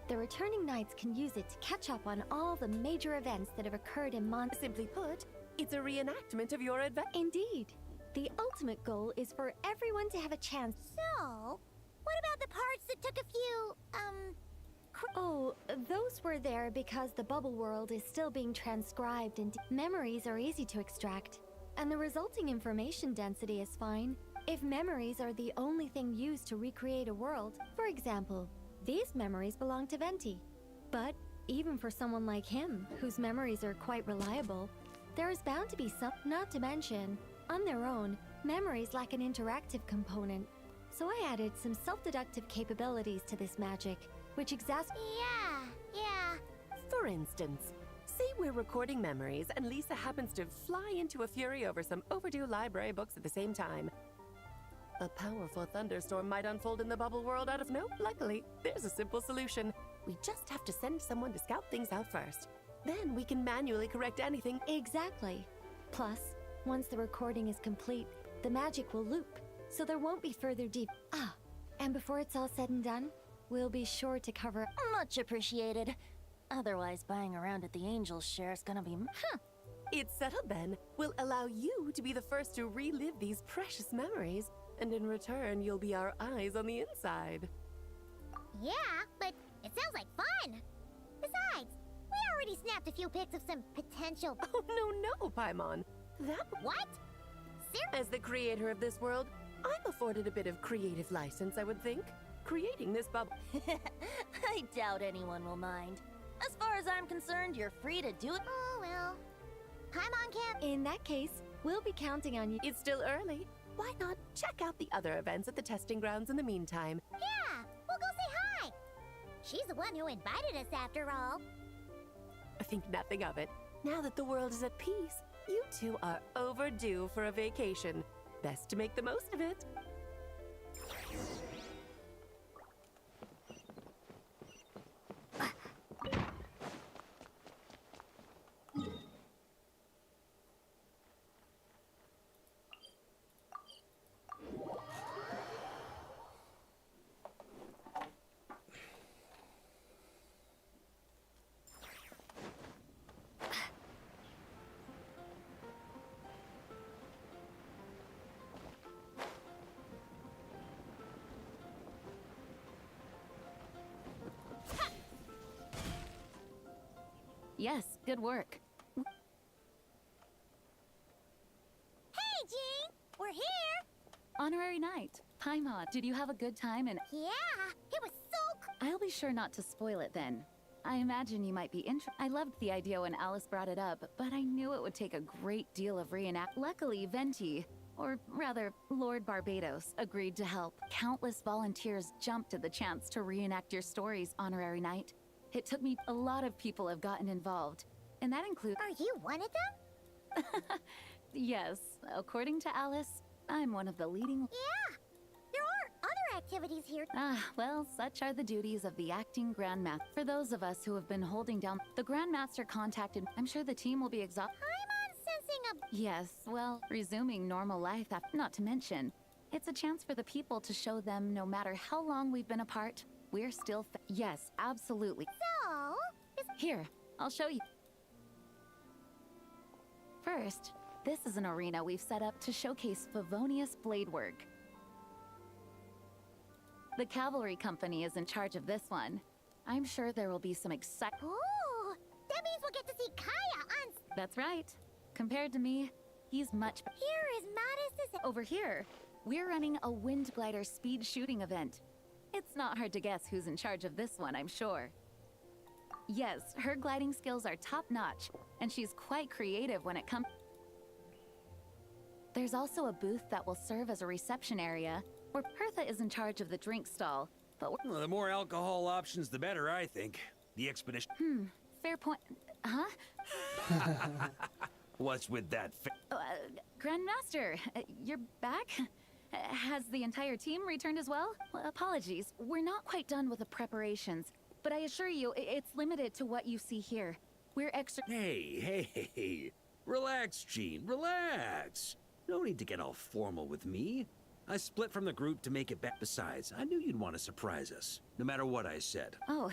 The returning knights can use it to catch up on all the major events that have occurred in Simply put, it's a reenactment of your adventure. Indeed. The ultimate goal is for everyone to have a chance. So, what about the parts that took a few, Oh, those were there because the bubble world is still being transcribed and memories are easy to extract. And the resulting information density is fine. If memories are the only thing used to recreate a world, for example, these memories belong to Venti. But even for someone like him, whose memories are quite reliable, there is bound to be some, not to mention, on their own, memories lack an interactive component. So I added some self-deductive capabilities to this magic, which Yeah. For instance, say we're recording memories and Lisa happens to fly into a fury over some overdue library books at the same time. A powerful thunderstorm might unfold in the bubble world out of no. Luckily, there's a simple solution. We just have to send someone to scout things out first. Then we can manually correct anything. Exactly. Plus, once the recording is complete, the magic will loop, so there won't be further and before it's all said and done, we'll be sure to cover. Much appreciated. Otherwise, buying around at the Angels share is gonna be. It's settled then. We'll allow you to be the first to relive these precious memories, and in return, you'll be our eyes on the inside. Yeah, but it sounds like fun. Besides, we already snapped a few pics of some potential. Oh, no, Paimon. What? As the creator of this world, I'm afforded a bit of creative license, I would think. Creating this bubble. I doubt anyone will mind. As far as I'm concerned, you're free to do it. Oh, well. Paimon can't. In that case, we'll be counting on you. It's still early. Why not check out the other events at the testing grounds in the meantime? Yeah, we'll go say hi. She's the one who invited us after all. I think nothing of it. Now that the world is at peace, you two are overdue for a vacation. Best to make the most of it. Yes, good work. Hey, Jean! We're here! Honorary Knight, Paimon, did you have a good time and— Yeah, it was so cool! I'll be sure not to spoil it then. I imagine you might be I loved the idea when Alice brought it up, but I knew it would take a great deal of reenact. Luckily, Venti, or rather, Lord Barbados, agreed to help. Countless volunteers jumped at the chance to reenact your stories, Honorary Knight. It took me— a lot of people have gotten involved, and that includes— Are you one of them? Yes, according to Alice, I'm one of the leading... Yeah! There are other activities here. Ah, well, such are the duties of the acting Grandmaster. For those of us who have been holding down... The Grandmaster contacted... I'm sure the team will be exhausted. I'm sensing a... Yes, well, resuming normal life after... Not to mention, it's a chance for the people to show them no matter how long we've been apart, we're still... Yes, absolutely. So... Here, I'll show you. First, this is an arena we've set up to showcase Favonius blade work. The cavalry company is in charge of this one. I'm sure there will be some exciting... Ooh! That means we'll get to see Kaya on... That's right. Compared to me, he's much... Here is modest as... Over here, we're running a wind glider speed shooting event. It's not hard to guess who's in charge of this one, I'm sure. Yes, her gliding skills are top-notch, and she's quite creative when it comes... There's also a booth that will serve as a reception area, where Pertha is in charge of the drink stall, but... Well, the more alcohol options, the better, I think. The expedition... Fair point... Huh? What's with that Grandmaster, you're back? Has the entire team returned as well? Apologies, we're not quite done with the preparations, but I assure you, it's limited to what you see here. We're extra... Hey. Relax, Jean, relax. No need to get all formal with me. I split from the group to make it back. Besides, I knew you'd want to surprise us, no matter what I said. Oh,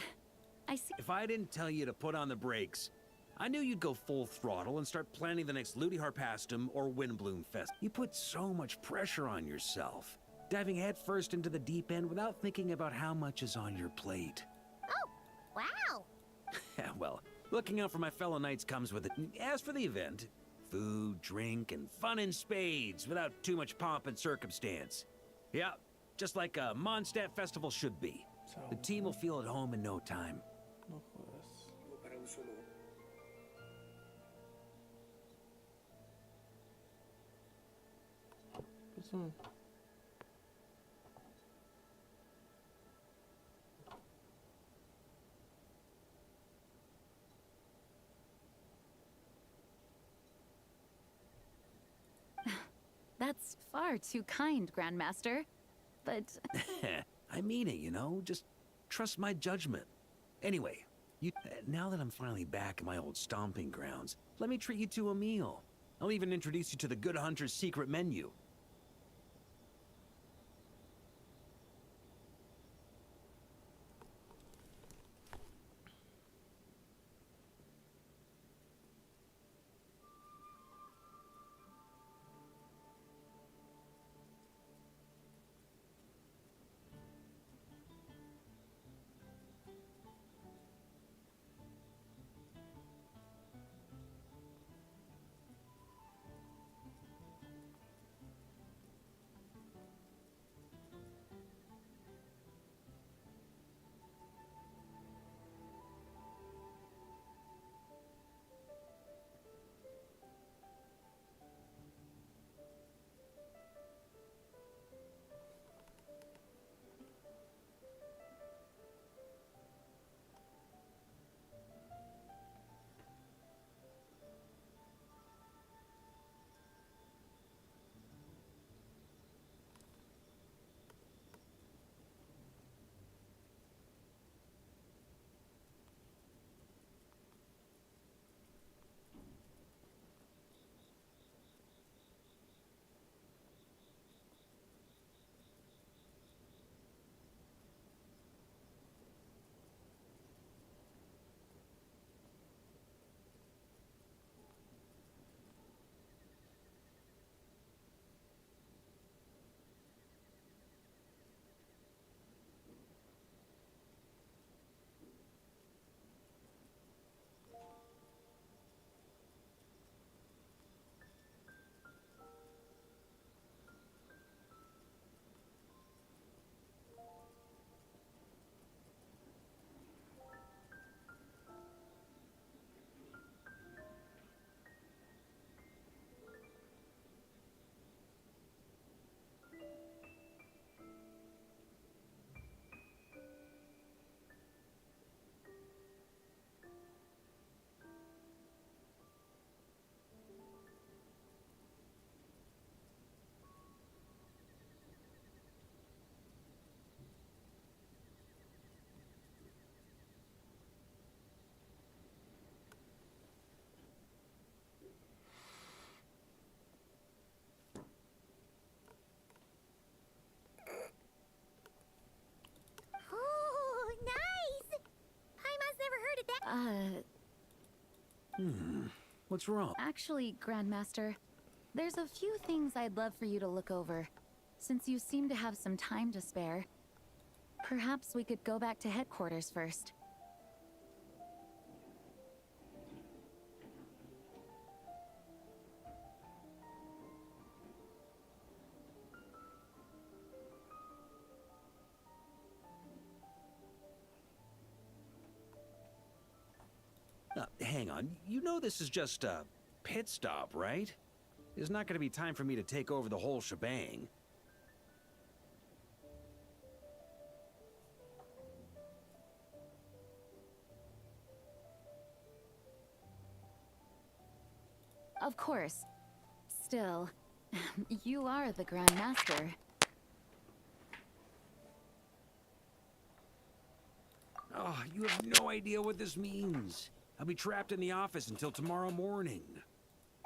I see. If I didn't tell you to put on the brakes, I knew you'd go full throttle and start planning the next Ludi Harpastum or Windbloom Fest. You put so much pressure on yourself, diving headfirst into the deep end without thinking about how much is on your plate. Oh, wow! Well, looking out for my fellow knights comes with it. As for the event, food, drink, and fun in spades without too much pomp and circumstance. Yeah, just like a Mondstadt festival should be. The team will feel at home in no time. No jodas. Pues, That's far too kind, Grandmaster. But... I mean it, you know? Just trust my judgment. Anyway, now that I'm finally back in my old stomping grounds, let me treat you to a meal. I'll even introduce you to the Good Hunter's secret menu. What's wrong? Actually, Grandmaster, there's a few things I'd love for you to look over. Since you seem to have some time to spare, perhaps we could go back to headquarters first. Hang on. You know this is just a pit stop, right? There's not going to be time for me to take over the whole shebang. Of course. Still, you are the Grand Master. Oh, you have no idea what this means. I'll be trapped in the office until tomorrow morning.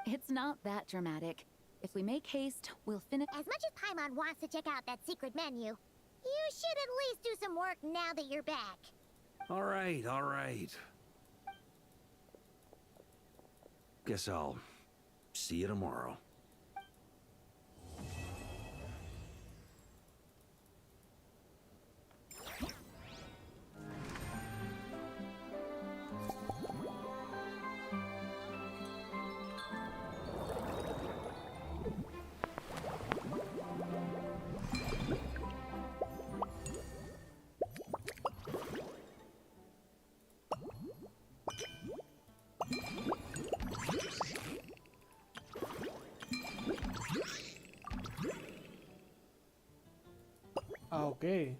It's not that dramatic. If we make haste, we'll finish. As much as Paimon wants to check out that secret menu, you should at least do some work now that you're back. All right, all right. Guess I'll see you tomorrow. Ah, ok.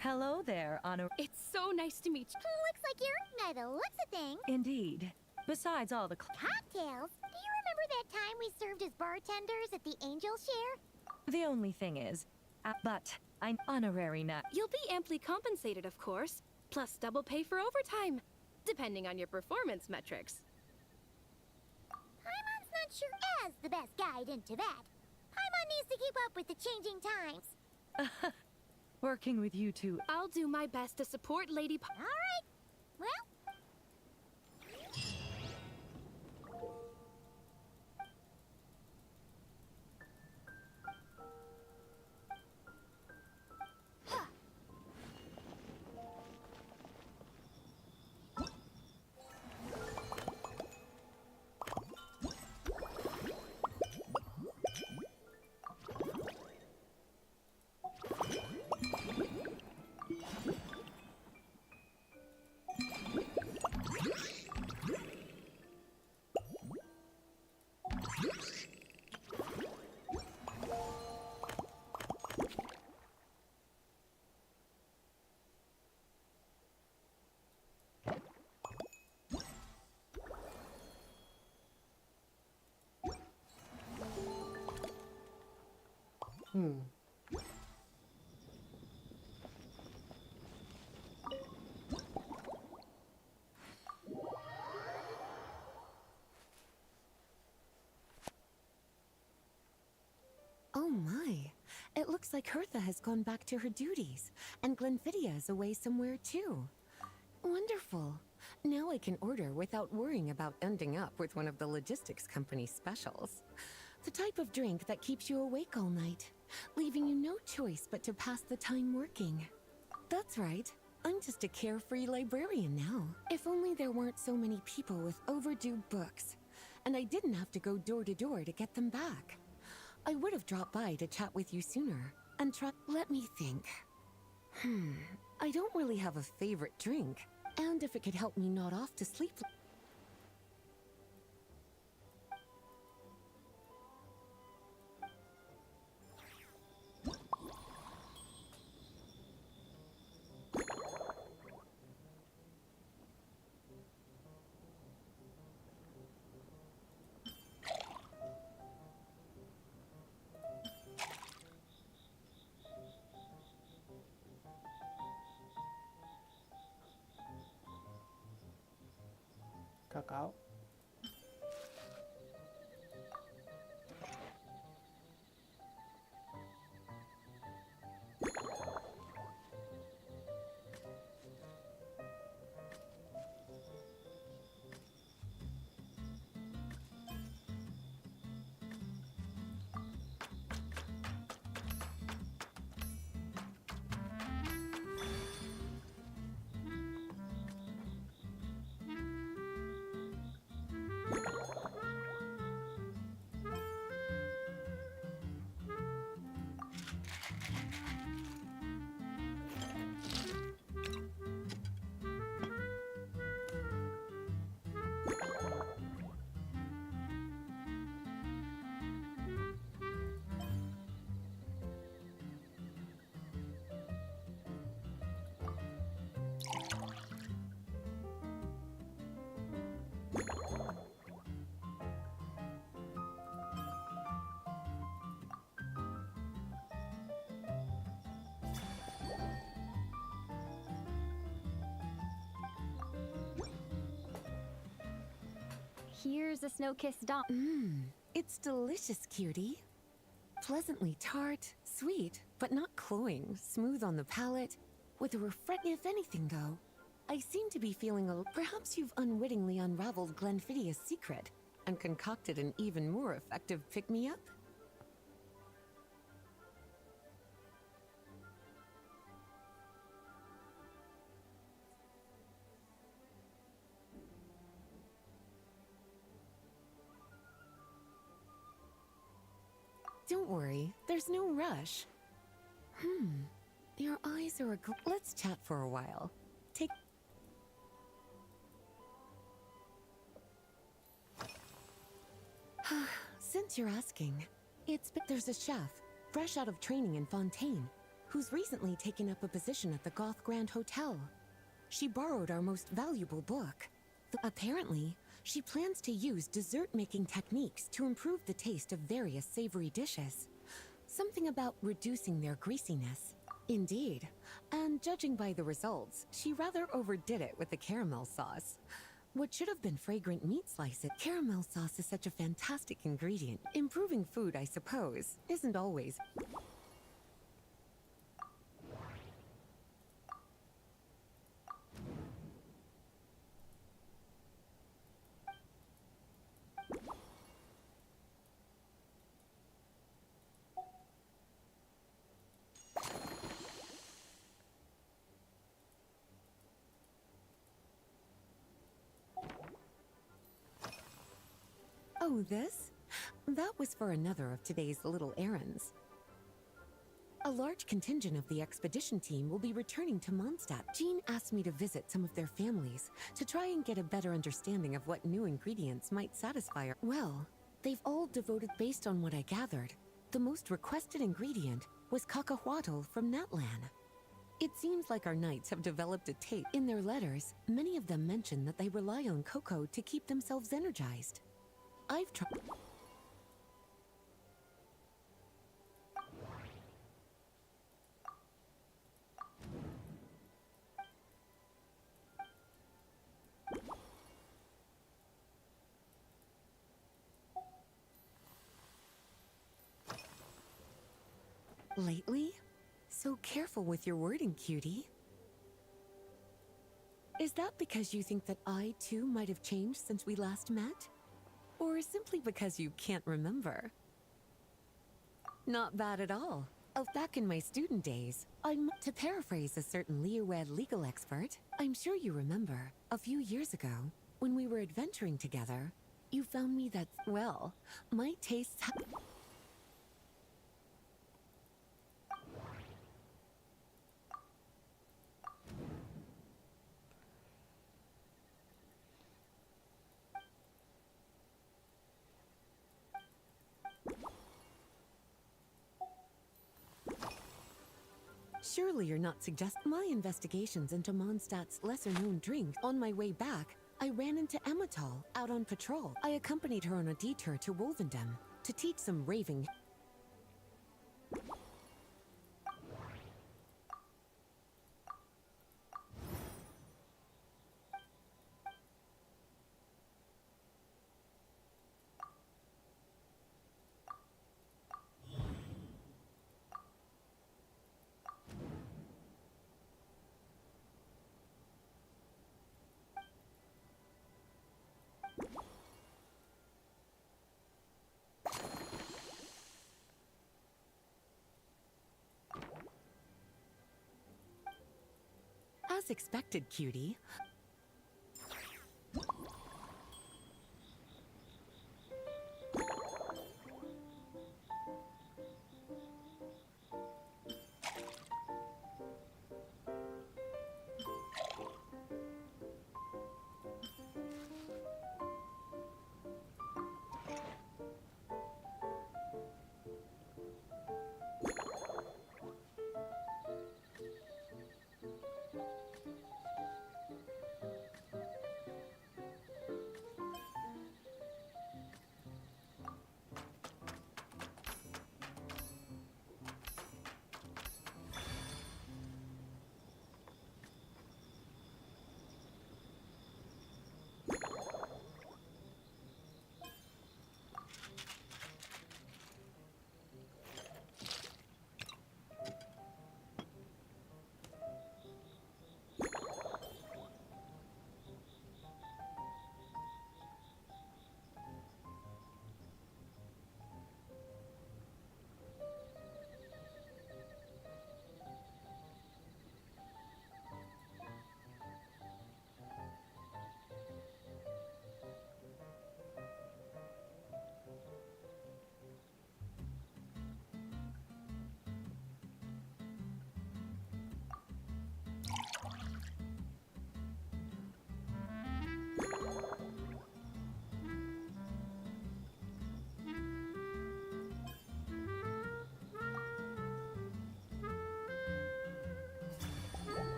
Hello there, Honor. It's so nice to meet you. Looks like you're by the looks of things. Indeed. Besides all the Cocktails? Do you remember that time we served as bartenders at the Angel Share? the only thing is, but I'm honorary nut. You'll be amply compensated, of course, plus double pay for overtime, depending on your performance metrics. Paimon's not sure as the best guide into that. Paimon needs to keep up with the changing times. Working with you two. I'll do my best to support Lady All right. Well, Oh my. It looks like Hertha has gone back to her duties, and Glenfiddia is away somewhere too. Wonderful. Now I can order without worrying about ending up with one of the logistics company's specials. The type of drink that keeps you awake all night, leaving you no choice but to pass the time working. That's right. I'm just a carefree librarian now. If only there weren't so many people with overdue books, and I didn't have to go door to door to get them back. I would have dropped by to chat with you sooner, and let me think. I don't really have a favorite drink, and if it could help me nod off to sleep... Kakao. Here's a snow-kissed dawn. It's delicious, cutie. Pleasantly tart, sweet, but not cloying, smooth on the palate, with a if anything though. I seem to be feeling perhaps you've unwittingly unraveled Glenfiddia's secret and concocted an even more effective pick-me-up? Don't worry, there's no rush. Your eyes are let's chat for a while. Take... Since you're asking, there's a chef, fresh out of training in Fontaine. who's recently taken up a position at the Goth Grand Hotel. She borrowed our most valuable book. Apparently, she plans to use dessert-making techniques to improve the taste of various savory dishes. Something about reducing their greasiness. Indeed, and judging by the results, she rather overdid it with the caramel sauce. What should have been fragrant meat slices, caramel sauce is such a fantastic ingredient. Improving food, I suppose, isn't always... Oh, this? That was for another of today's little errands. A large contingent of the expedition team will be returning to Mondstadt. Jean asked me to visit some of their families to try and get a better understanding of what new ingredients might satisfy her. Well, they've all devoted based on what I gathered. The most requested ingredient was cacahuatl from Natlan. It seems like our knights have developed a taste. In their letters, many of them mention that they rely on cocoa to keep themselves energized. I've tried... Lately? So careful with your wording, cutie. Is that because you think that I, too, might have changed since we last met? Or simply because you can't remember? Not bad at all. Oh, back in my student days, to paraphrase a certain Leowed legal expert, I'm sure you remember, a few years ago, when we were adventuring together, you found me that, well, my tastes have... Surely you're not suggesting my investigations into Mondstadt's lesser-known drink. On my way back, I ran into Emmetall out on patrol. I accompanied her on a detour to Wolvendam to teach some raving... As expected, cutie.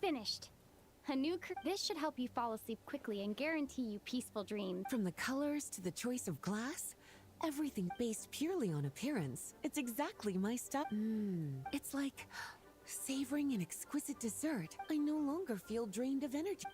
Finished. This should help you fall asleep quickly and guarantee you peaceful dreams. From the colors to the choice of glass, everything based purely on appearance. It's exactly my stuff. It's like savoring an exquisite dessert. I no longer feel drained of energy.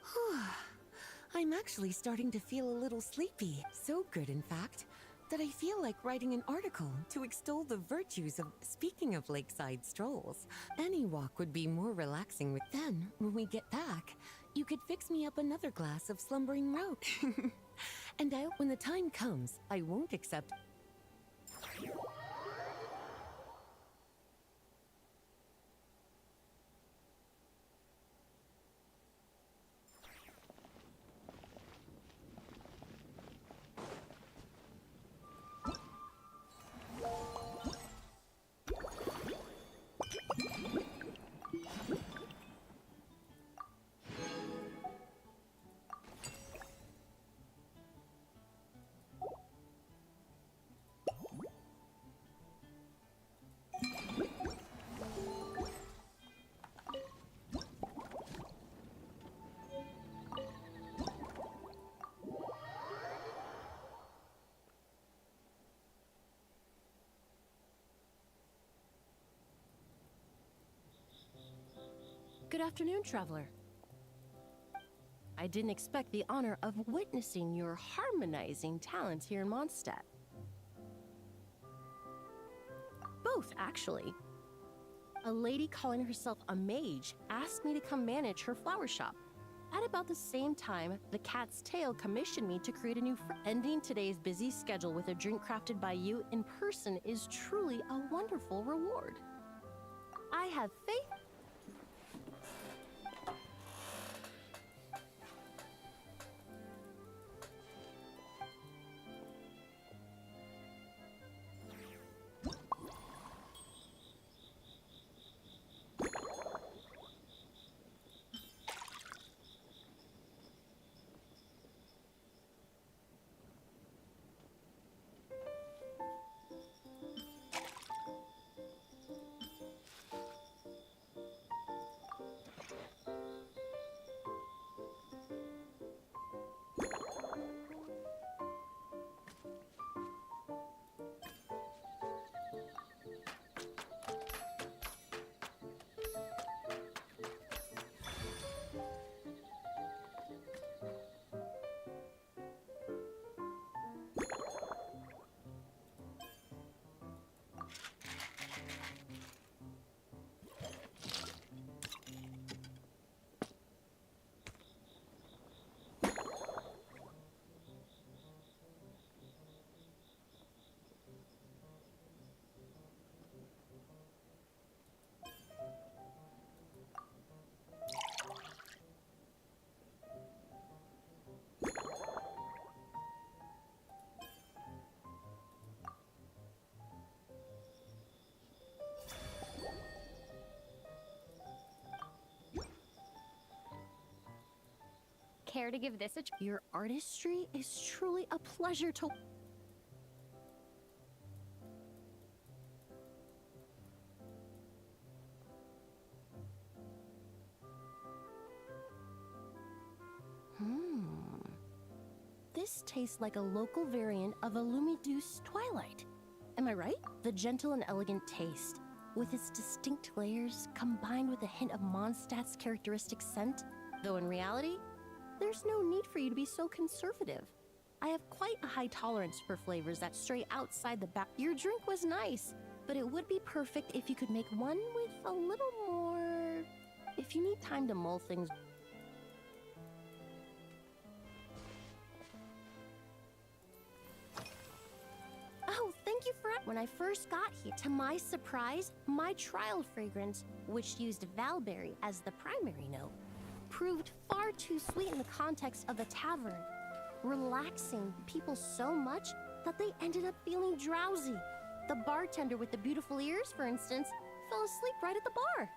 I'm actually starting to feel a little sleepy. So good, in fact, that I feel like writing an article to extol the virtues of, speaking of lakeside strolls, any walk would be more relaxing. Then, when we get back, you could fix me up another glass of slumbering road. And when the time comes, I won't accept. Good afternoon, traveler. I didn't expect the honor of witnessing your harmonizing talents here in Mondstadt. Both, actually. A lady calling herself a mage asked me to come manage her flower shop. At about the same time, the Cat's Tail commissioned me to create a new ending today's busy schedule with a drink crafted by you in person is truly a wonderful reward. I have faith. Care to give this a try? Your artistry is truly a pleasure to... This tastes like a local variant of a Lumideuse Twilight. Am I right? The gentle and elegant taste, with its distinct layers, combined with a hint of Mondstadt's characteristic scent, though in reality, there's no need for you to be so conservative. I have quite a high tolerance for flavors that stray outside the back. Your drink was nice, but it would be perfect if you could make one with a little more... If you need time to mull things... Oh, thank you for... When I first got here, to my surprise, my trial fragrance, which used Valberry as the primary note, proved far too sweet in the context of the tavern, relaxing people so much that they ended up feeling drowsy. The bartender with the beautiful ears, for instance, fell asleep right at the bar.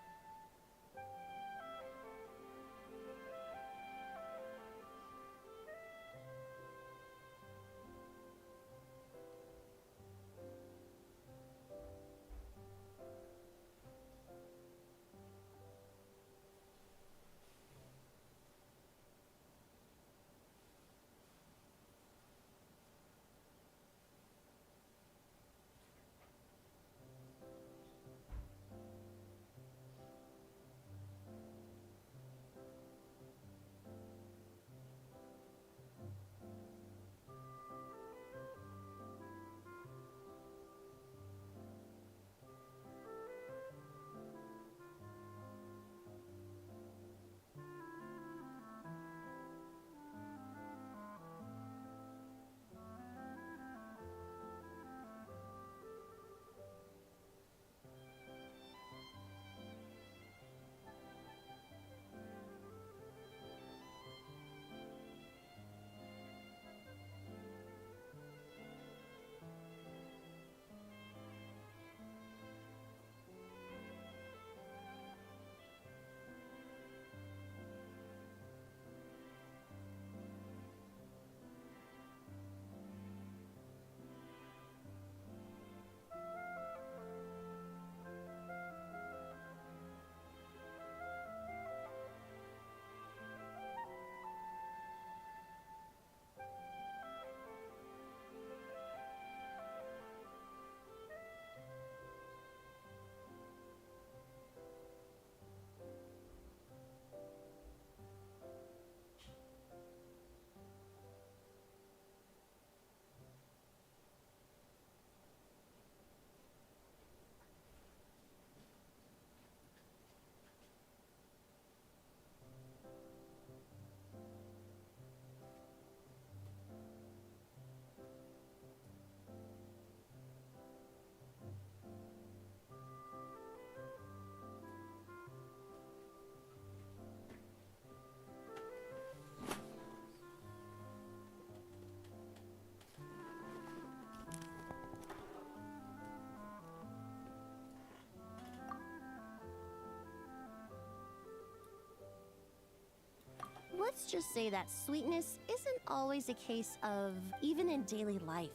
Let's just say that sweetness isn't always a case of even in daily life.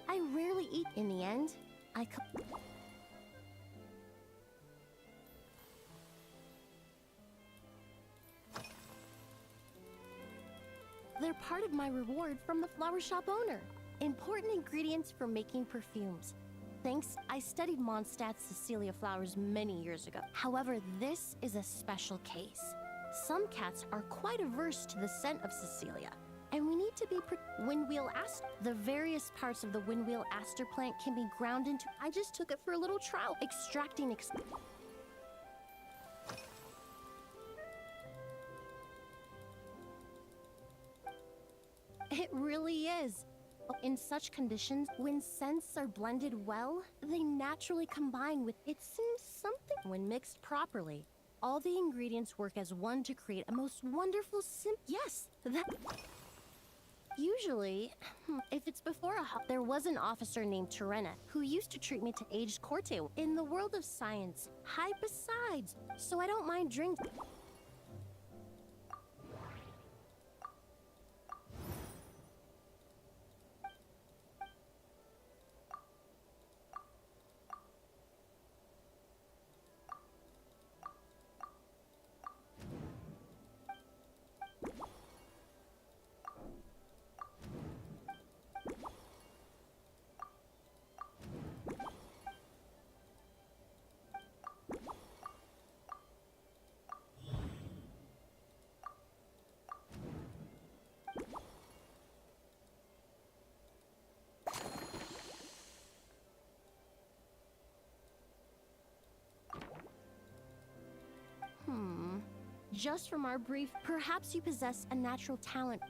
I rarely eat. In the end, they're part of my reward from the flower shop owner. Important ingredients for making perfumes. Thanks, I studied Mondstadt's Cecilia flowers many years ago. However, this is a special case. Some cats are quite averse to the scent of Cecilia, and we need to be windwheel aster. The various parts of the windwheel aster plant can be ground into. I just took it for a little trial, extracting. It really is. In such conditions, when scents are blended well, they naturally combine with. It seems something. When mixed properly, all the ingredients work as one to create a most wonderful Yes, that. Usually, if it's before there was an officer named Terena who used to treat me to aged corte. In the world of science, high besides, so I don't mind drinking. Just from our brief, perhaps you possess a natural talent.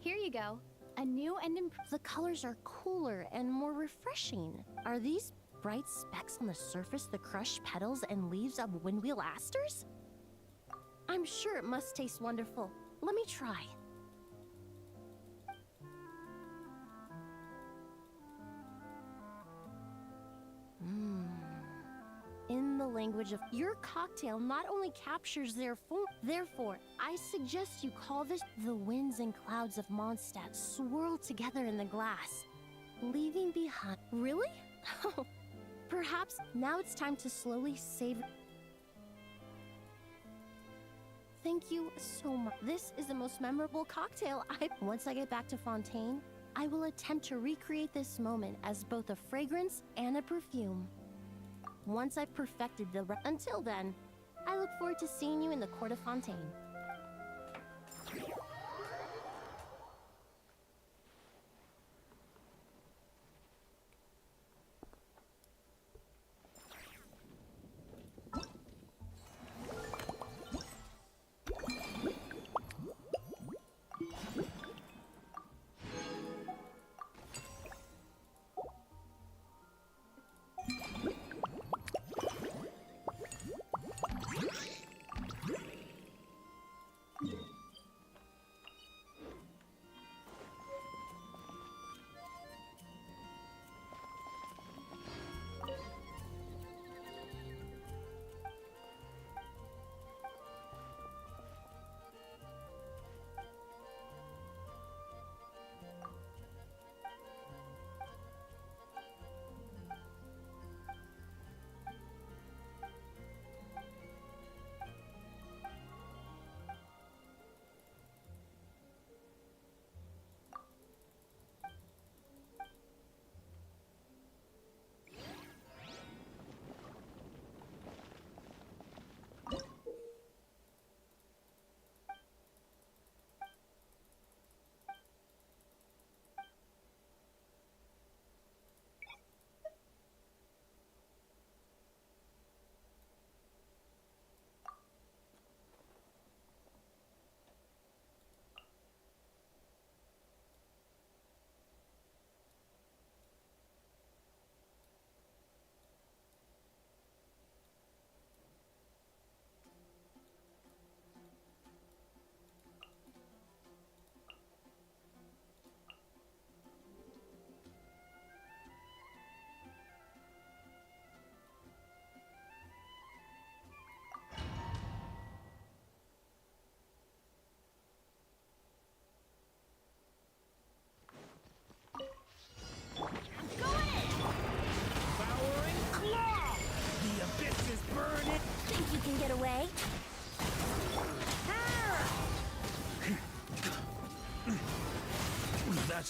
Here you go. A new and the colors are cooler and more refreshing. Are these bright specks on the surface the crushed petals and leaves of windwheel asters? I'm sure it must taste wonderful. Let me try. In the language of your cocktail not only captures their form, therefore, I suggest you call this the winds and clouds of Mondstadt swirl together in the glass, leaving behind. Really? Perhaps now it's time to slowly savor. Thank you so much. This is the most memorable cocktail Once I get back to Fontaine, I will attempt to recreate this moment as both a fragrance and a perfume. Once I've perfected Until then, I look forward to seeing you in the court of Fontaine.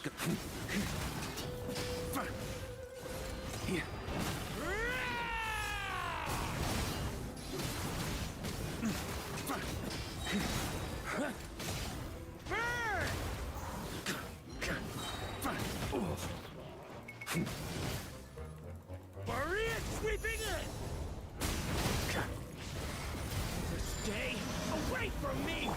gonna... Maria sweeping in! Stay away from me!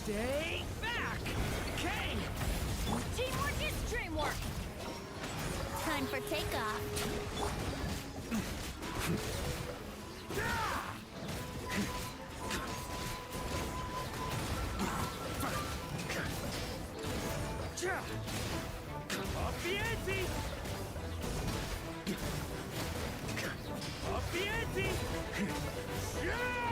Stay back! Okay! Teamwork is dreamwork! Time for takeoff. Off the ante! Off the ante! Charge!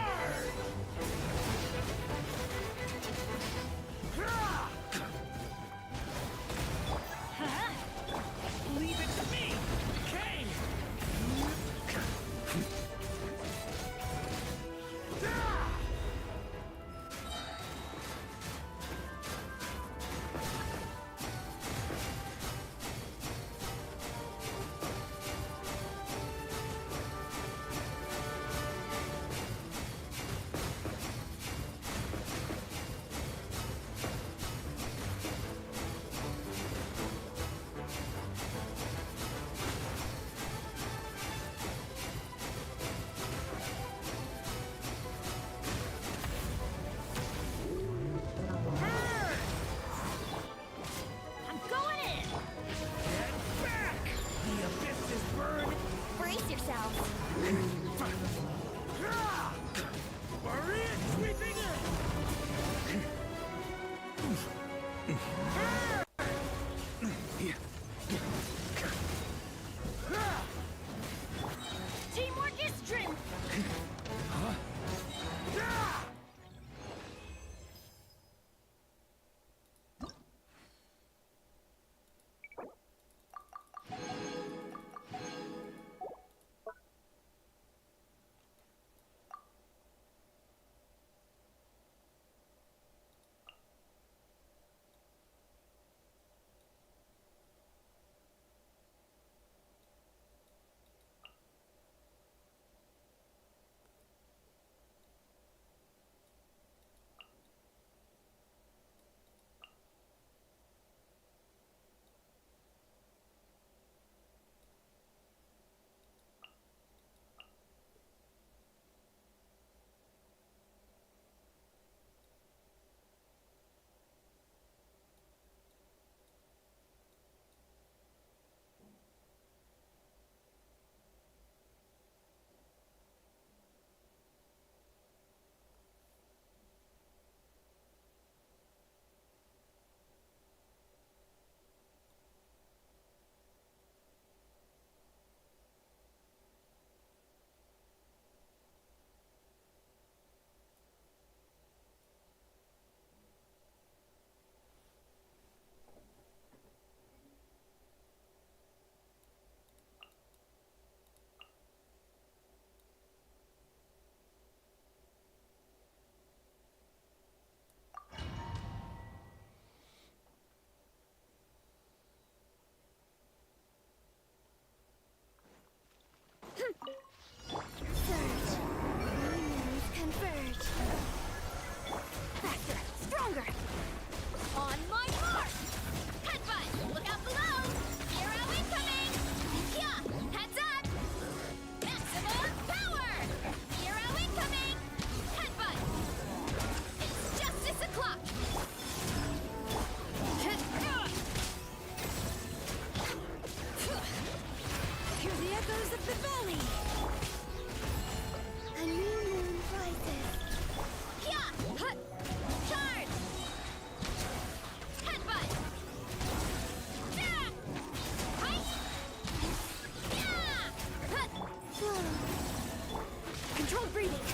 breathing.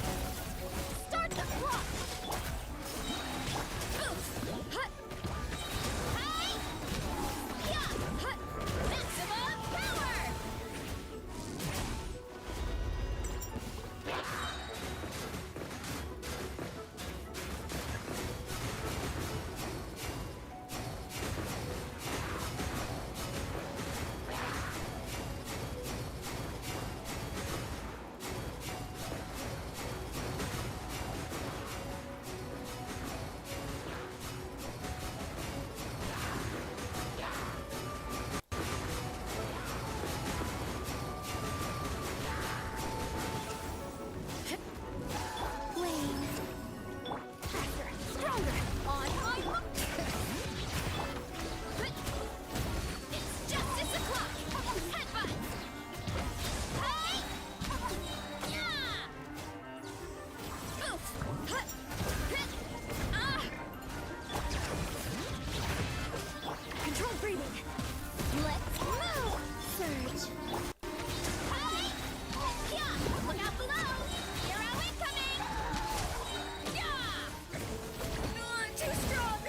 Start the clock. Oof. Hut. Hi. Yeah. Hut. Maximum power. Control breathing. Let's move. Surge. Hey! Yeah! Look out below! Hero incoming! Yeah! Too strong!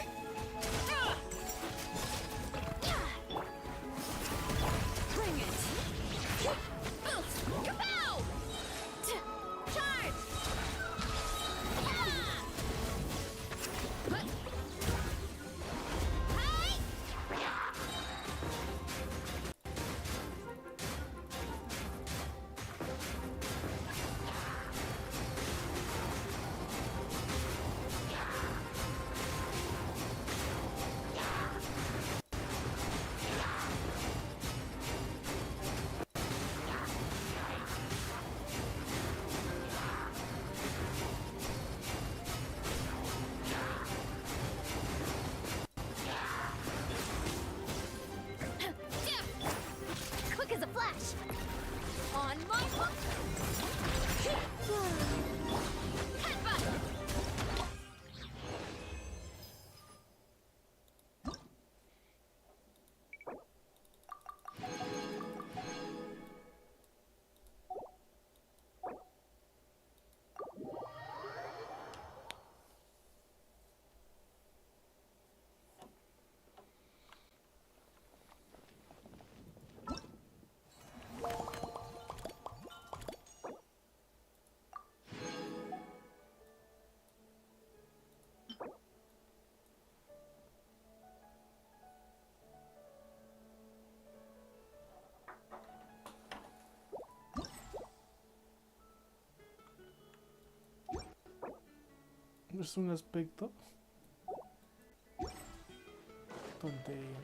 Yeah! Bring it! Oof! Kapow! Charge! Ah! Hey! Quick as a flash! On my hook! Headbutt! Es un aspecto tontería.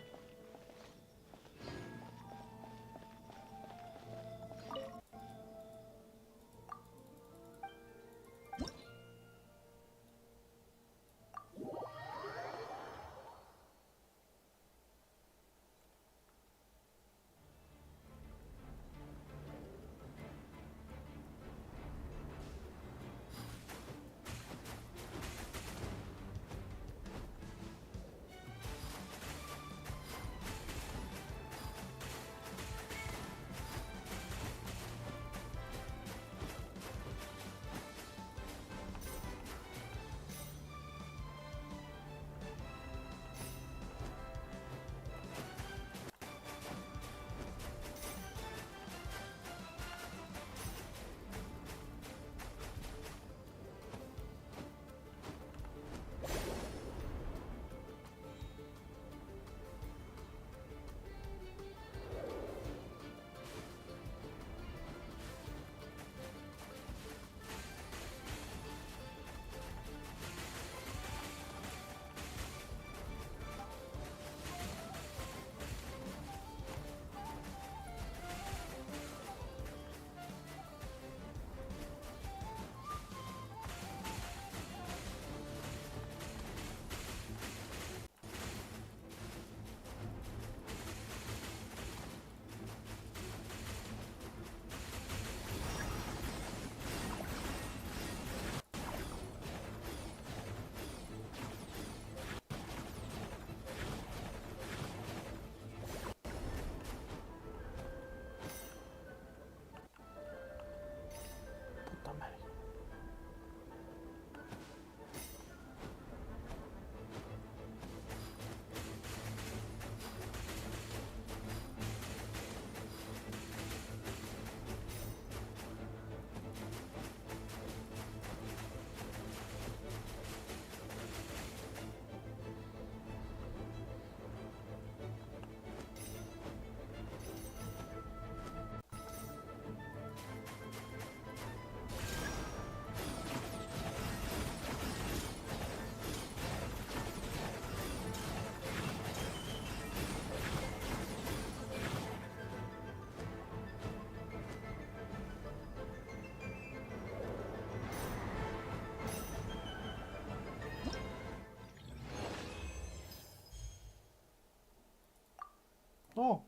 Oh,